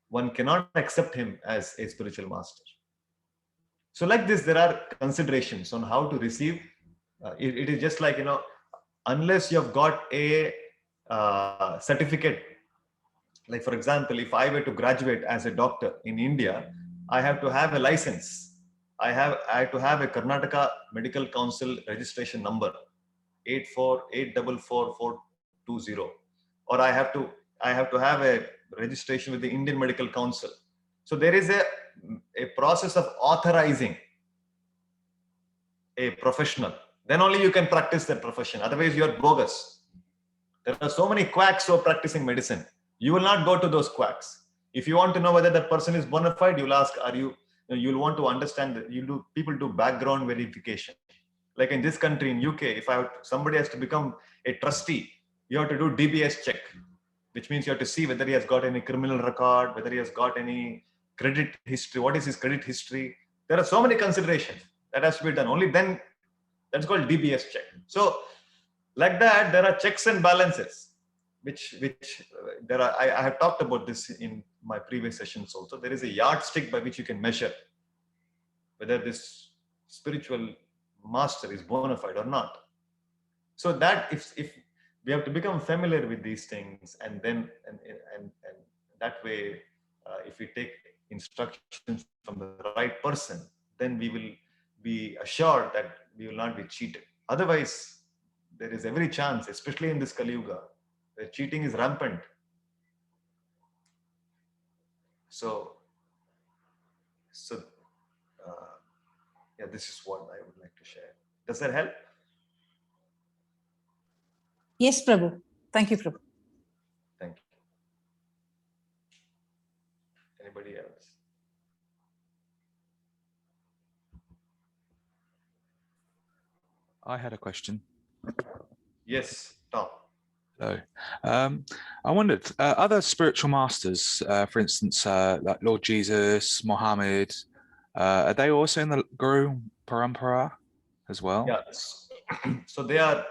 one cannot accept him as a spiritual master. So like this, there are considerations on how to receive. It is just like, unless you have got a certificate, like for example, if I were to graduate as a doctor in India, I have to have a license. I have to have a Karnataka Medical Council registration number 8484420, or I have to have a registration with the Indian Medical Council. So there is a process of authorizing a professional. Then only you can practice that profession. Otherwise, you are bogus. There are so many quacks who are practicing medicine. You will not go to those quacks. If you want to know whether that person is bona fide, you'll ask, you'll want to understand that people do background verification. Like in this country, in UK, if somebody has to become a trustee, you have to do DBS check, which means you have to see whether he has got any criminal record, whether he has got any credit history, what is his credit history. There are so many considerations that has to be done. Only then, that's called DBS check. So like that, there are checks and balances, which there are. I have talked about this in my previous sessions also. There is a yardstick by which you can measure whether this spiritual master is bona fide or not. So that if we have to become familiar with these things, and then and that way, if we take instructions from the right person, then we will be assured that we will not be cheated. Otherwise, there is every chance, especially in this Kali Yuga, where cheating is rampant. So yeah, this is what I would like to share. Does that help? Yes, Prabhu. Thank you, Prabhu. Thank you. Anybody else? I had a question. Yes, Tom. Hello. I wondered, other spiritual masters, for instance, like Lord Jesus, Mohammed, are they also in the Guru Parampara as well? Yes. So they are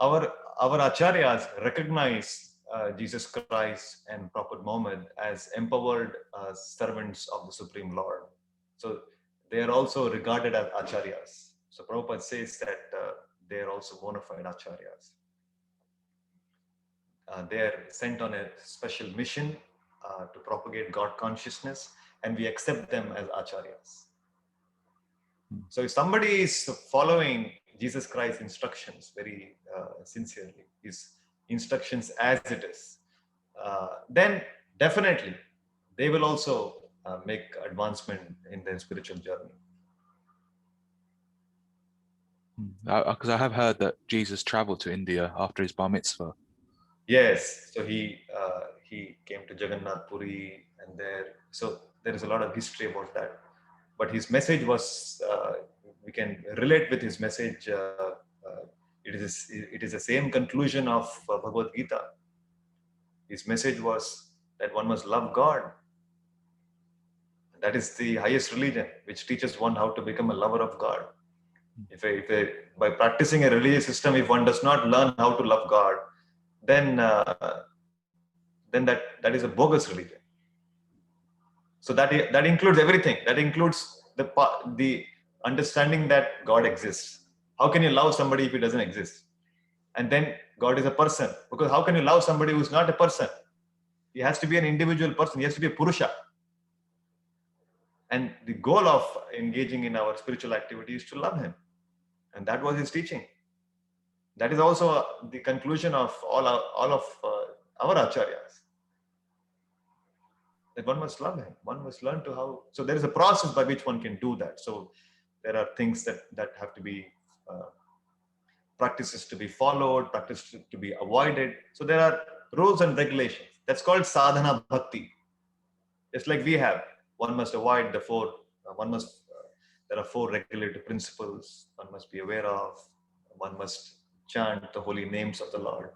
our acharyas recognize Jesus Christ and Prophet Muhammad as empowered servants of the Supreme Lord. So they are also regarded as acharyas. So Prabhupada says that they are also bona fide acharyas. They are sent on a special mission to propagate God consciousness, and we accept them as acharyas. So if somebody is following Jesus Christ's instructions very sincerely, his instructions as it is, then definitely they will also make advancement in their spiritual journey. Because I have heard that Jesus traveled to India after his bar mitzvah. Yes, so he came to Jagannath Puri, and so there is a lot of history about that. But his message was, we can relate with his message. It is the same conclusion of Bhagavad Gita. His message was that one must love God. That is the highest religion, which teaches one how to become a lover of God. By practicing a religious system, if one does not learn how to love God, then that is a bogus religion. So that includes everything. That includes the understanding that God exists. How can you love somebody if he doesn't exist? And then God is a person. Because how can you love somebody who's not a person? He has to be an individual person. He has to be a Purusha. And the goal of engaging in our spiritual activity is to love him. And that was his teaching. That is also the conclusion of all of our acharyas. That one must love him. One must learn to how. So there is a process by which one can do that. So there are things that have to be practices to be followed, practices to be avoided. So there are rules and regulations. That's called sadhana bhakti. It's like we have. One must avoid the four. There are 4 regulative principles one must be aware of. One must chant the holy names of the Lord.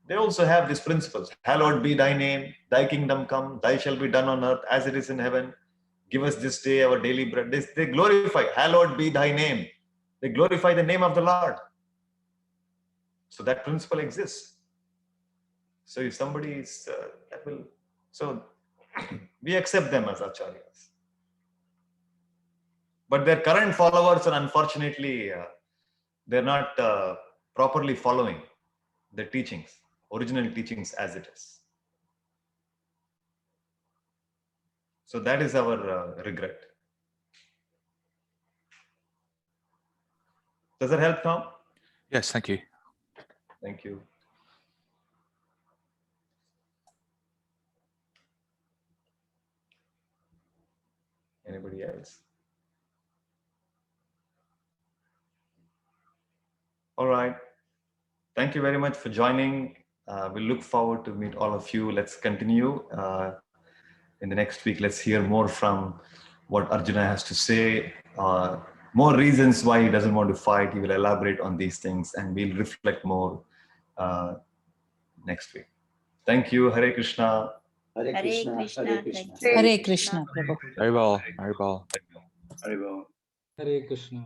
They also have these principles. Hallowed be thy name, thy kingdom come, thy shall be done on earth as it is in heaven. Give us this day our daily bread. They glorify, hallowed be thy name. They glorify the name of the Lord. So that principle exists. So if somebody is, so we accept them as acharyas. But their current followers are unfortunately, they're not properly following the teachings, original teachings as it is. So that is our regret. Does that help, Tom? Yes, thank you. Thank you. Anybody else? All right. Thank you very much for joining. We look forward to meet all of you. Let's continue. In the next week, let's hear more from what Arjuna has to say. More reasons why he doesn't want to fight. He will elaborate on these things and we'll reflect more next week. Thank you. Hare Krishna. Hare Krishna. Hare Krishna, Prabhu. Very well, very well. Very well. Hare Krishna.